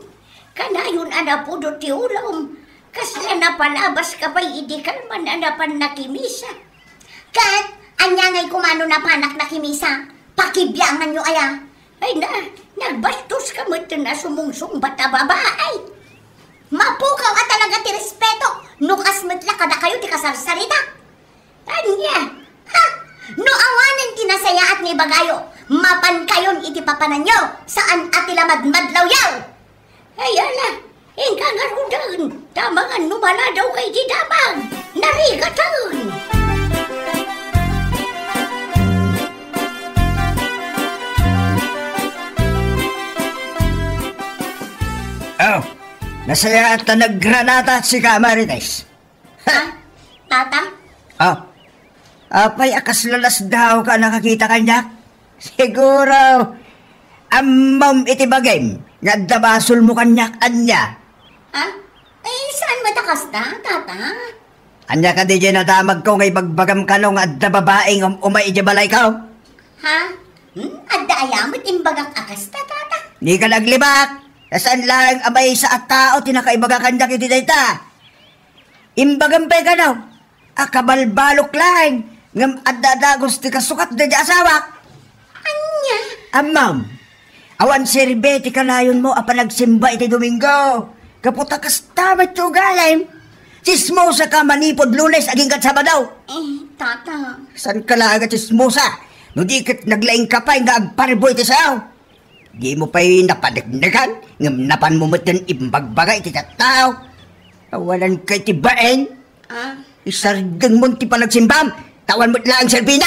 Kanayon anapudot ti ulam, kasla na palabas ka pa'y idikal man anapan nakimisa. Kat, anya nga'y kumano na panak nakimisa, pakibyangan nyo aya. Ay na, nagbastos ka mo na sumungsong bata babae. Mapukaw at talaga ti respeto, nukas matla ka na kayo ti kasarsarita. Anya, ha? No awanan tinasaya at ni bagayo, mapan kayon iti papanan nyo, saan at ilamadmadlaw yaw. Ay ala, ingka nga rudan, tamangan numala daw kay di damang, narigatan. Oh, nasaya at naggranata si Kamarites. Ha? Tata? Oh, apay akas lalas daw ka nakakita kanya? Siguro, amam iti bagay, nga dabasol mo kanyak anya. Ha? Ay, saan matakas ta, tata? Anya ka di dyan nadamag ko ngay bagbagam ka nung adda babaeng umay balay ka. Ha? Adda ayamot imbagak akas ta, tata? Di ka naglibak. Nasaan lang abay sa at tao tinakaibaga kanyak iti dayta. Imbagam pa ka daw. Akabalbalok lang. Ngam adadagos ti kasukat da di asawak. Anya? Amam, awan sirbeti kalayon mo apa nagsimba iti Domingo. Kaputa kastamat ti ugalim. Chismosa ka manipod Lunes aging kat Sabadaw. Tata. San ka lang chismosa? No di kat naglaing ka pa nga agpariboy ti sao. Di mo pa'y napadagdagan, ngam napan mo matan imbagbagay ti tao. Awalan kay ti baen. Isargang mo ti panagsimbam, tawan mo't lang serbina.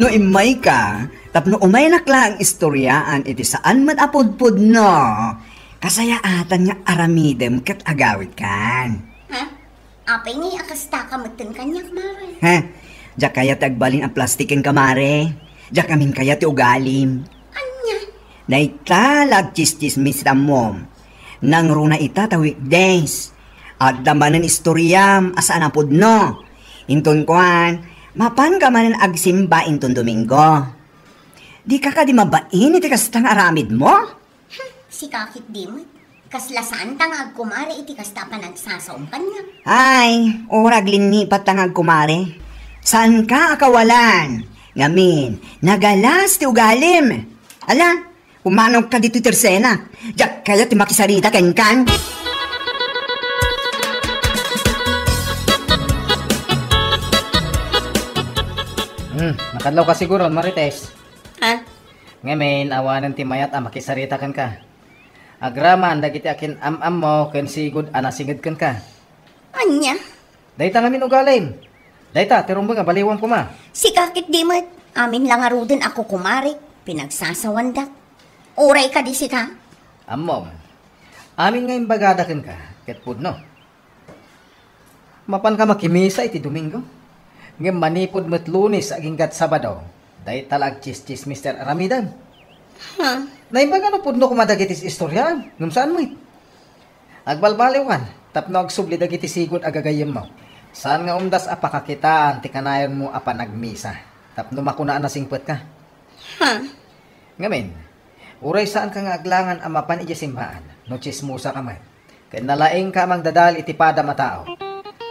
No imay ka, tapno umay nakla ang istoryaan iti saan man apudpud no. Kasayaatan nga aramidem kat agawid kan. Ha? Apay ni akasta ka matan kanyak, mare. Ha? Diyak kaya tagbalin ang plastikin kamare. Diyak kamin kaya ti ugalim. Anya? Naitalag chismis mom. Nang runa ita ta weekdays. At damanan istoryam asaan apod no. Inton kuan, mapan ka manan agsimba inton Domingo. Di ka di mabain iti kastang aramid mo? Si kakit di mo. Kaslasaan tangag kumare iti kasta pa nagsasaom kanya. Ay, orag linipat tangag kumare. Saan ka akawalan? Ngamin, nagalas ti ugalim. Ala, umanong ka dito tersena. Diyak kaya ti makisarita kan. Nakadlaw ka siguro, Marites. Ha? Ngamin, awanan ti mayat makisarita kan ka. Agraman, dagiti akin am mo, ken sigud anasigid kan ka. Anya? Dayta namin ugalim. Dayta, tirumbang nga, baliwan ko ma. Si kakit di mo. Amin lang arudin ako kumari. Pinagsasawandak. Uray ka di si ka. Amom, amin ngayon bagadakan ka, ketpud no. Mapan ka makimisa iti Domingo. Ngayon manipod mo't Lunes aging gat Sabado. Day talag chis Mr. Aramidan. Ha? Naimbaga no pud no kumadagitis istorya. Ngam saan mo it? Agbalbaliw kan, tapno agsubli dagiti sigod agagayem mo. Saan nga umdas apakakitaan ti kanayon mo apa nagmisa. Tapno makunaan na singpet ka. Ha? Ngamin, uray saan ka nga aglangan amapan iti simbahan, no chismusa ka man. Kaya nalaing ka mang dadal iti pada matao.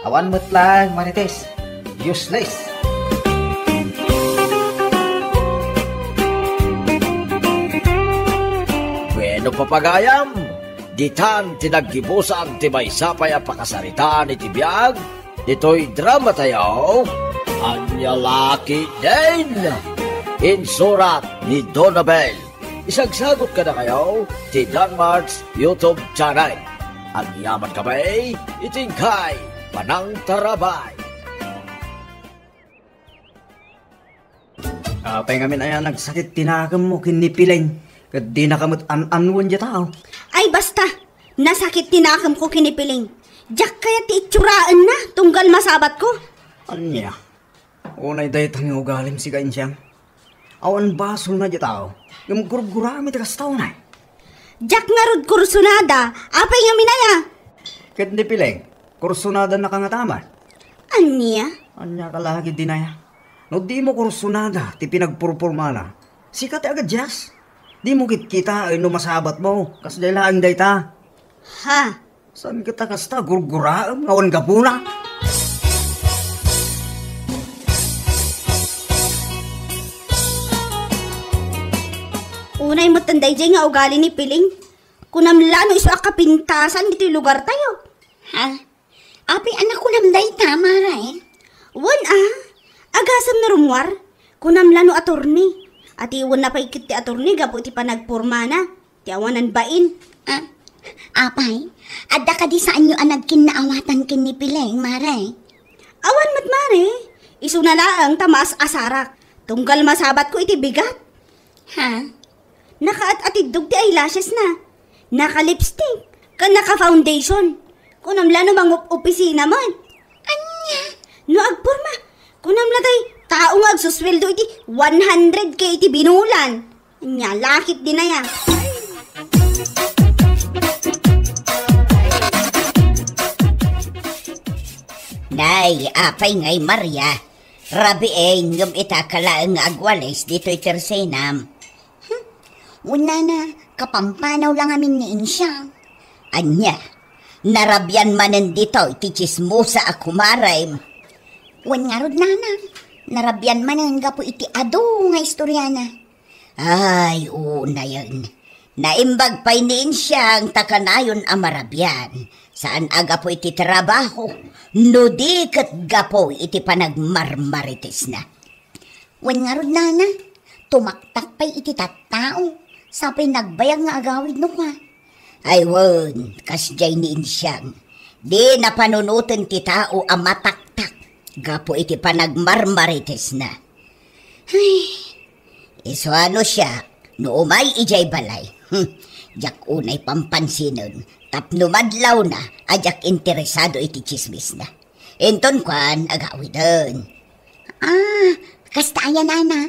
Awan mo't lang, Marites. Useless. papagayam, ditan tinaggibusan ti maysapay a pakasaritaan iti biyag, dito'y drama tayo, Anya Lucky Dane, insurat ni Donabel. Isagsagot ka na kayo ti Danmarks YouTube channel. Ang yaman kabay, itingkay, Manang Tarabay. Apay ngamin ay nagsakit tinagam mo kinipiling. Kad di nakamot an-anwan dya tao. Ay basta, nasakit tinakam ko kinipiling. Diyak kaya ti itsuraan na, tunggal masabat ko. Anya, unay dahi tangi ugalim si kain siyang. Awan basol na dya tao. Gamgurgurami takas tao na. Diyak nga rod kursunada, apay nga minaya. Kad nipiling, kursunada na kangataman. Anya? Anya kalagi dinaya. No di mo kursunada, ti pinagpurpurmana. Sikat agad jas. Di mo kita ay numasabat mo. Kas day laang day ta. Ha? Saan kita kasta gurguraam ngawan gapuna? Unay mo tanday dyan nga ugali ni Piling. Kunamlano iso akapintasan dito yung lugar tayo. Ha? Api anak ko namday tama ra eh. Wan agasam na rumwar. Kunamlano atorni. At iwan na pa ikit ti atorni gapo ti panagpurma na. Ti awanan bain. Apay, adda ka di saan nyo anag kinaawatan kin ni Pileng, maray. Awan matmare. Iso na laang tamaas asarak. Tunggal masabat ko iti bigat. Ha? Nakaat-atidog ti eyelashes na. Naka-lipstick. Naka-foundation. Kunamla no mga opisina man. Anya? No agpurma. Kunamla tay tao nga agsusweldo iti 100K iti binulan. Anya, lakit din na yan. Nay, apay ngay Maria. Rabi ngam itakala nga agwales dito itersenam. Una na, kapampanaw lang amin ni Insyang. Anya, narabyan manen dito iti chismosa ako maray. Wan nga rod nanang, narabyan manen gapo iti ado nga istoryana. Ay, una yun. Naimbag pa'y ni Insyang takanayon amarabyan. Saan aga po iti trabaho, no di kat gapo iti panagmarmarites na. Wan nga rod nana, tumaktak pa'y iti tattao. Sapay nagbayag nga agawid no ka. Ay won, kasjay ni Insyang. Di napanunutin ti tao ang mataktak. Gapo iti panagmarmarites na. Ay, iso ano siya, no umay ijay balay. Jak unay pampansinon. Tapno madlaw na, ajak interesado iti chismis na. Enton kwan, agawidon. Kasta ayan nana.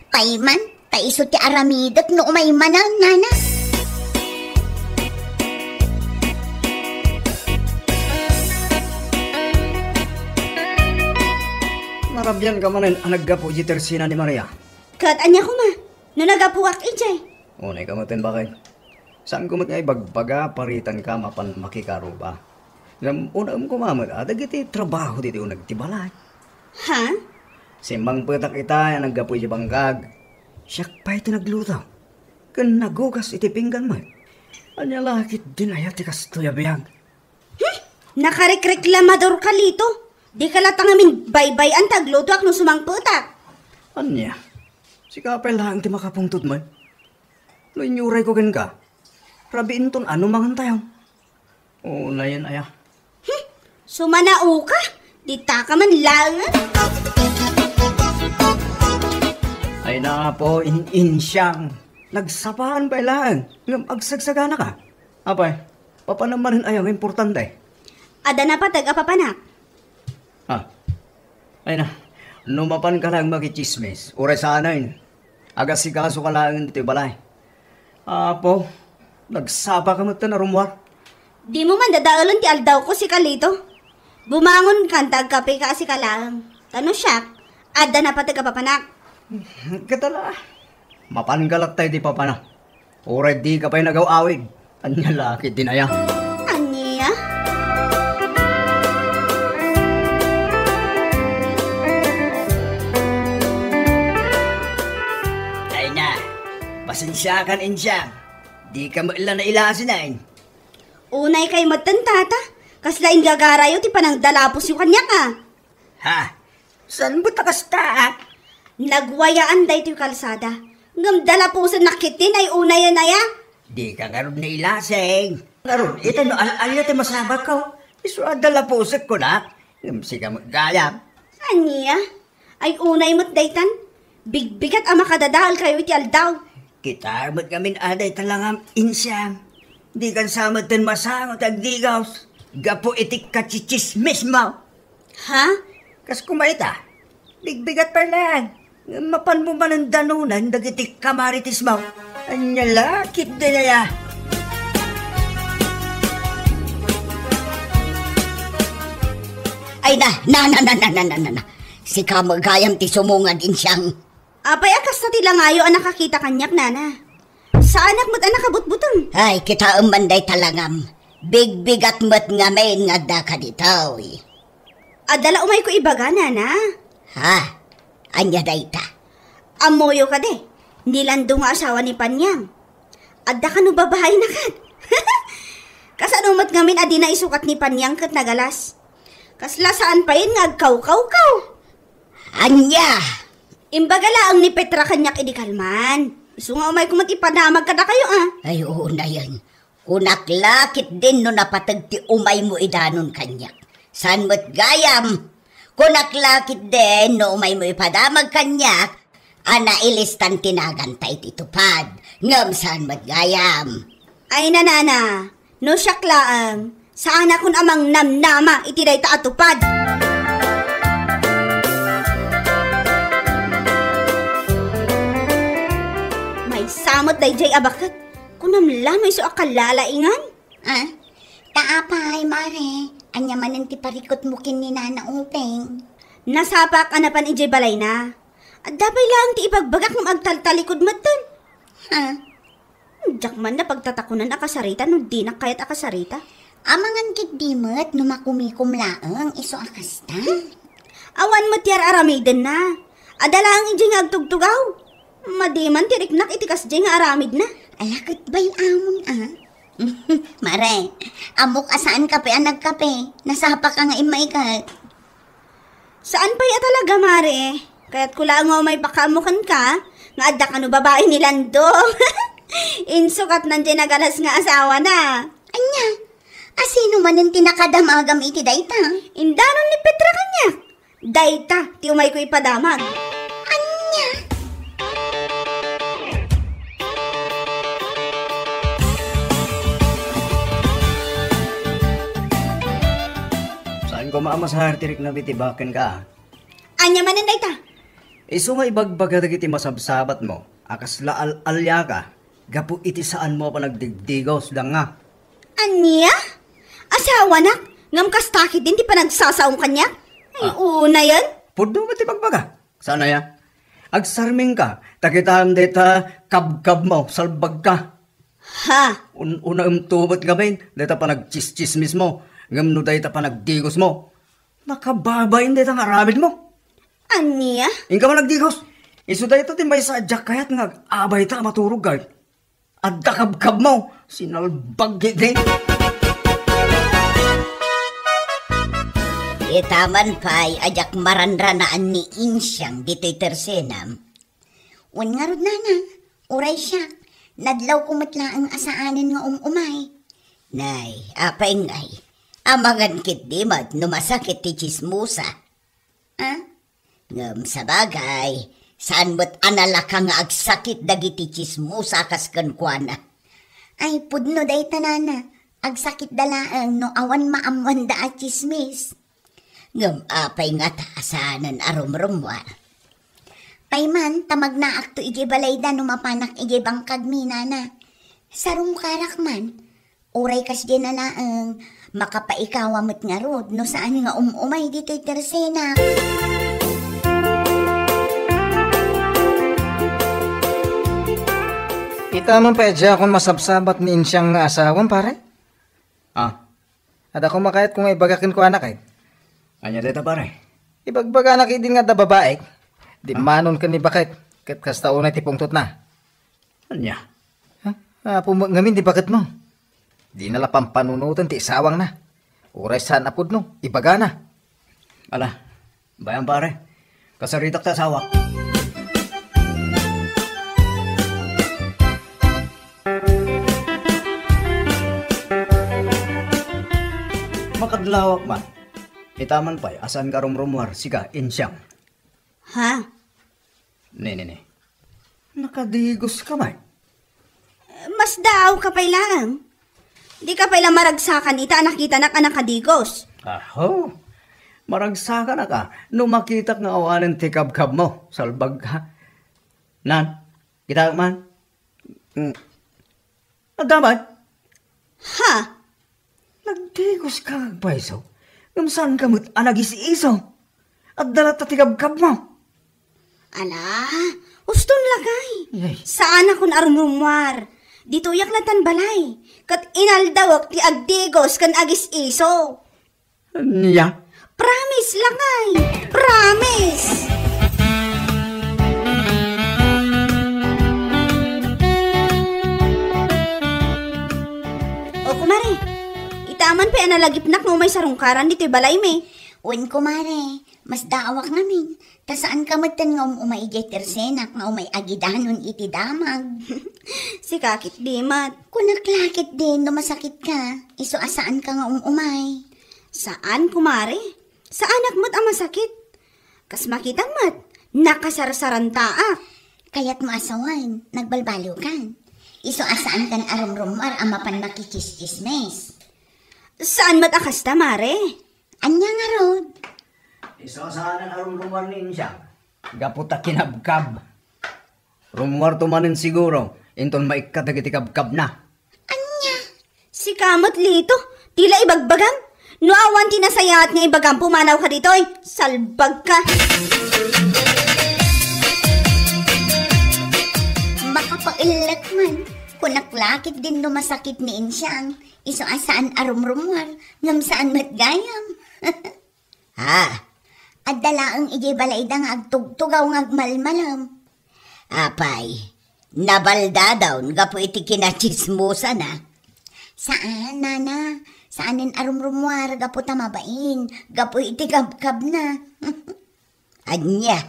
Payman, taiso ti aramidak no umay manang nana. Marabyan ka manin ang naggapo iti tersina ni Maria. Kat anya ko ma, no nagapuak ijay. Unay kamatin bakit? Saan kumot nga ibagbaga, paritan ka, mapan makikaro ba? Unang kumamad, adag iti trabaho dito yung nagtibalay. Ha? Simbang petak ita, yung naggapoy si bangkag. Siyak pa iti nagluto. Kan nagugas iti pinggan mo. Anya lakit din ay ati kastoya biyag. Nakarekreklamador ka lito. Di ka latang amin baybay ang tagluto ak no sumang petak. Anya, si kapel lang ti makapungtod mo. No inyuray ko gan ka. Rabiin ton ano mangantayaw. Oo na yan aya. Sumanao ka. Dita ka man lang. Ay na po, Insyang. Nagsapaan pa lang. Agsagsagana ka. Apay, papanaman rin ayaw, importante. Ada na pa tag-apapanak. Ay na, numapan ka lang makichismis. Uray sana yun. Agasikaso ka lang dito balay. Apo, nagsapa ka mata na rumwar. Di mo man dadaalan ti aldaw ko si Kalito. Bumangon ka, tagkape ka si Kalang. Tano siya, ada na pa tag-apapanak. Katala, mapangalak tayo di papana. Uray di ka pa'y nagaw-awig. Anya lakit din aya. Anya? Ay na, pasensya kan Insyang. Di ka maila na ilasin na eh. Unay kay matantata. Kaslain gagarayo ti panang dalapos yung kanya ka. Ha? Saan mo takas ta? Nagwayaan day ti kalsada. Ngam dalapusan nakitin ay unay na ya. Di ka karoon na ilasing. Karoon, ito no, alya ti masabat ko. Iso adala pusik ko na. Ngam siya magayam. Anya? Ay unay mo't daytan. Bigbigat ang makadadaal kayo iti aldaw. Kita armat kami aday talangam insyam. Di kan samad din masangot agdigaws. Gapo itik kachichismis mo. Ha? Kas kumaita, bigbigat pa lang. Mapan mo man ang danunan, dagitik kamaritis mo. Anya lakit din na ya. Ay na. Si kamagayam ti sumunga din siyang. Apay akas na tilangayo ang nakakita kanyak, nana. Sa anak mo't anak kabutbuton. Ay, kita umanday talangam. Bigbigat mo't nga may nga da ka ditaw. Adala umay ko ibaga, nana. Ha? Anya dayta. Amoyo ka de. Nilandong nga asawa ni Panyang. Adda ka no babahay na kat. Kasanumat ngamin adi na isukat ni Panyang kat nagalas. Kasla saan pa yun nga agkaw-kaw-kaw. Anya! Imbagala ang ni Petra kanyak idikalman. Isu nga umay kumat ipanamag ka na kayo Ay, oo na yan. Kunaklakit din no napatag ti umay mo idanon kanyak. San mo't gayam? Kunaklakit din no umay mo ipadamag kanyak. Ana ilistan tinagantay ti tupad. Ngam san mo't gayam? Ay nanana, no syaklaang. Sana kun amang namnama itiday ta atupad. May samot day jay abakat. Kunamla may so akalalaingan. Ah? Taapay, mare. Anya manin ti parikot mo kin ni Nana Upeng. Nasapak anapan ijay balay na. At dapay lang ti ipagbagak ng agtaltalikod matan. Ha? Diyak man na pagtatakunan akasarita no di na kayat akasarita. Amangan kidimot no makumikom laang iso akasta. Awan mo tiyar aramiden na. Adala ang ijay nga agtugtugaw. Madiman tiriknak itikas jay nga aramid na. Alakot ba'y amon Mare, amok asaan kape ang nagkape? Nasapa ka nga imaikat. Saan pa ya talaga, mare? Kaya't kula nga may pakamukan ka, nga adda ka no babae ni Landong. Insukat nandiyan nagalas nga asawa na. Anya, asino man ang tinakadamagam iti dayta? Indanon ni Petra kanya. Dayta, ti umay ko ipadamag. Anya? Saan ko maamasahar tirik na bitibakan ka? Anya manin dayta? Iso nga ibagbaga iti masabsabat mo. Akas alya ka. Gapo iti saan mo pa nagdigdigos lang nga. Anya? Asawa na? Ngam kastakit din, di pa nagsasaong kanya? Ay, una yan? Pudo ba ti bagbaga? Sana ya? Agsarming ka, takitaan deta kabkab mo, salbag ka. Ha? Una tubot gamin, deta pa nagchis-chismis mo, ngam no deta pa nagdigos mo. Nakababayin deta nga ramid mo. Anya? Ingka mo nagdigos. Iso deta tin may sadyak kayat nga abay ta maturog ka. Adda kabkab mo, sinalbag din. Itaman pa'y ajak maranranaan ni Insyang dito'y tersenam. Un nga rod nana, uray siya, nadlaw kumatla ang asaanan nga umay. Nay, apay ngay, amangan kit di mat numasakit ti chismusa. Ah? Ngam sa bagay, saan mo't anala ka nga agsakit dagiti chismusa kas kankwana. Ay, pudno day tanana, agsakit dalaang no awan maamwan da at chismis. Ngam apay nga taasanan arumrumwar. Payman, tamag na akto iji balayda numapanak iji bangkag minana. Sarong karakman, uray kas di na naang makapaikawamot nga rod no saan nga umay dito'y tersena. Ita man pa edya kung masabsabat ni Insyang nga asawan, pare? Ah, At ako makayat kung ibagakin ko anak eh. anya deta pare. Ibagbaga anak din nga da babae. Di manon ka ni bakit. Kat kasta unay ti pungtot na. Anya? Ha? Ngamin di bakit mo? Di nala pampanunutan ti sawang na. Oras saan apod no, ibaga na. Ala, bayan pare. Kasaritak ta sawa. Makadlawak man. Itaman pa'y asan ka rumrumuar sika insyang. Ha? Ne. Nakadigos ka man. Mas daw ka pa'y lang. Di ka pa'y lang maragsakan ita nakita na ka nakadigos. Aho, maragsakan na ka. No makita nga awanan ti kabkab mo. Salbag ka. Nan, kita man. Dapat. Ha? Nagdigos ka agpaiso. Ngam saan ka mo't anagis-iso. At dalat ti kabkab mo. Ala, uston lagay. Yay. Saan akong arumrumwar? Dito yak latan balay. Kat inaldawak ti agdigos kan agis iso. Niya? Promise lagay. Promise. O kumare, itaman pa analagipnak no may sarungkaran dito'y balay me. Uwan kumare, mas daawak namin. Ta saan ka matan nga umay tersenak nga umay agidanon iti damag. Si kakit di mat. Kunaklakit din no masakit ka. Iso asaan ka nga umay. Saan kumare? Sa anak mo't ang masakit. Kas makitang mat, nakasarsaran taak. Kaya't maasawan, nagbalbalo kan. Iso asaan kan arumrumar ang mapan makikis-kismes. Saan mat akas ta, mare? Anya nga rod. Iso saan ang arumrumar ni insyang. Gaputa kinabkab. Rumwar tumanin siguro. Inton maikatagiti kabkab na. Anya? Si kamot lito, tila ibagbagam. No awan tinasayat nga ibagam pumanaw ka dito'y. Salbag ka. Makapailak man. Kunaklakit din no masakit ni insyang. Iso asaan arumrumwar. Ngam saan matgayam. Ha? At dalaang ijay balayda nga agtugtugaw nga agmalmalam. Apay, nabalda daw nga po iti kinachismusa na. Saan, nana? Saanin arumrumwar, gapo tamabain, gapo iti kabkab na. Anya?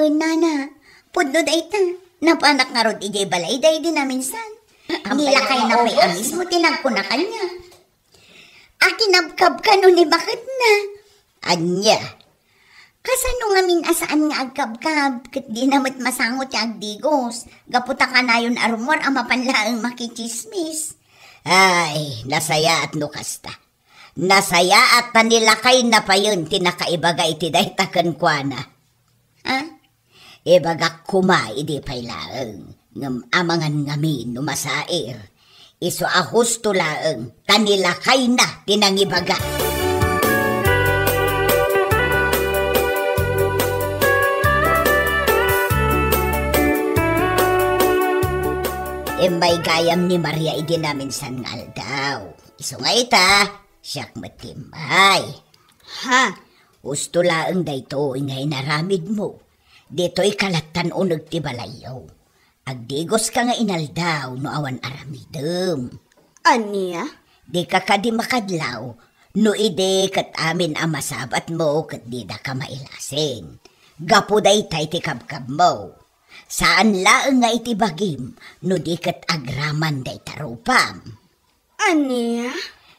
Nana, pudno da ita. Napanak nga rod ijay balayda di namin san. Nilakay na pa'y amis mo, tinagkunakan niya. Akinabkab ka nun ni bakit na? Anya? Kasano nga min asaan nga agkabkab, kat di namat masangot yung agdigos. Gaputa ka na yun arumor, ang mapanlaang makichismis. Ay, nasaya at nukasta. Nasaya at tanilakay na pa yun, tinakaibagay tiday takan kwa na. Ha? Ibagak kumay di pay laeng, ngam amangan ngamin numasair. Iso ahusto laeng, tanilakay na tinangibaga. Embay gayam ni Maria idi namin sangal daw. Iso nga ita, siyak matimbay. Ha? Gusto laang dayto ingay naramid mo. Dito'y kalatan o nagtibalayaw. Agdigos ka nga inaldaw no awan aramidem. Anya? Di ka di makadlaw, no ide kat amin ang masabat mo kat di da ka mailasin. Gapo day tay ti kabkab mo. Saan laang nga itibagim, no di kat agraman day tarupam. Anya?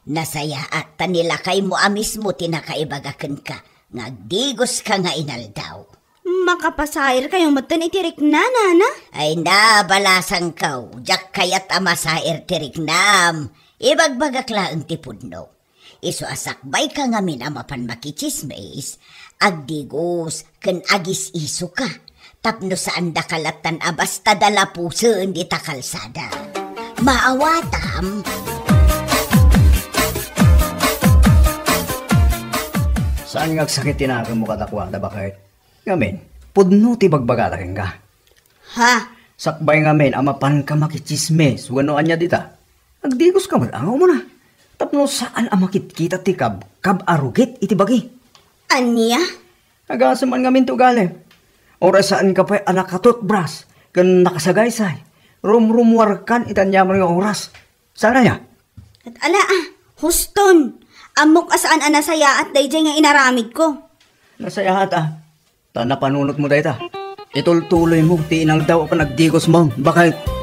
Nasaya at tanilakay mo amis mo tinakaibagakan ka, ngagdigos ka nga inaldaw. Makapasahir kayong matan itirik na, nana? Ay nabalasang kaw, jak kayat amasair tiriknam, ibagbagak laang tipudno. Iso asakbay ka nga min amapan makichismes, agdigos kan agis iso ka. Tapno saan da kalatan abasta dala puso hindi ta kalsada. Maawatam. Saan ngagsakit tinakan mo katakwa da bakit? Ngamin, pudno ti bagbagalakin ka. Ha? Sakbay ngamin, amapan ka makichismes, wanoan niya dita. Agdigos ka malangaw mo na. Tapno saan ang makitkita ti kab arugit iti bagi. Anya? Agasaman ngamin to galing. Oras saan ka pa'y anakatot bras, kan nakasagaysay. Rumrumwarkan itanya mo yung oras. Sana niya? At ala Huston, amok asaan anasaya at dayjay nga inaramid ko. Nasayahat Tana panunot mo dahita. Itultuloy mo, tinal daw ako nagdigos mo. Bakit?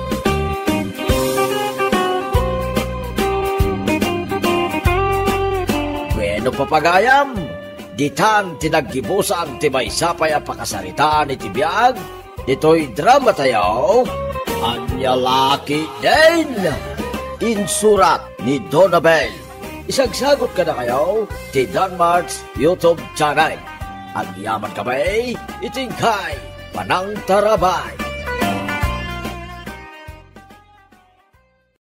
Bueno papagayam, ditan tinaggibusan ti maysapay a pakasaritaan iti biag, dito'y drama tayo, Anya Laki Din, insurat ni Donabel. Isagsagot ka na kayo ti Danmarks YouTube channel. Ang yaman kami, itingkay, Panang Tarabay.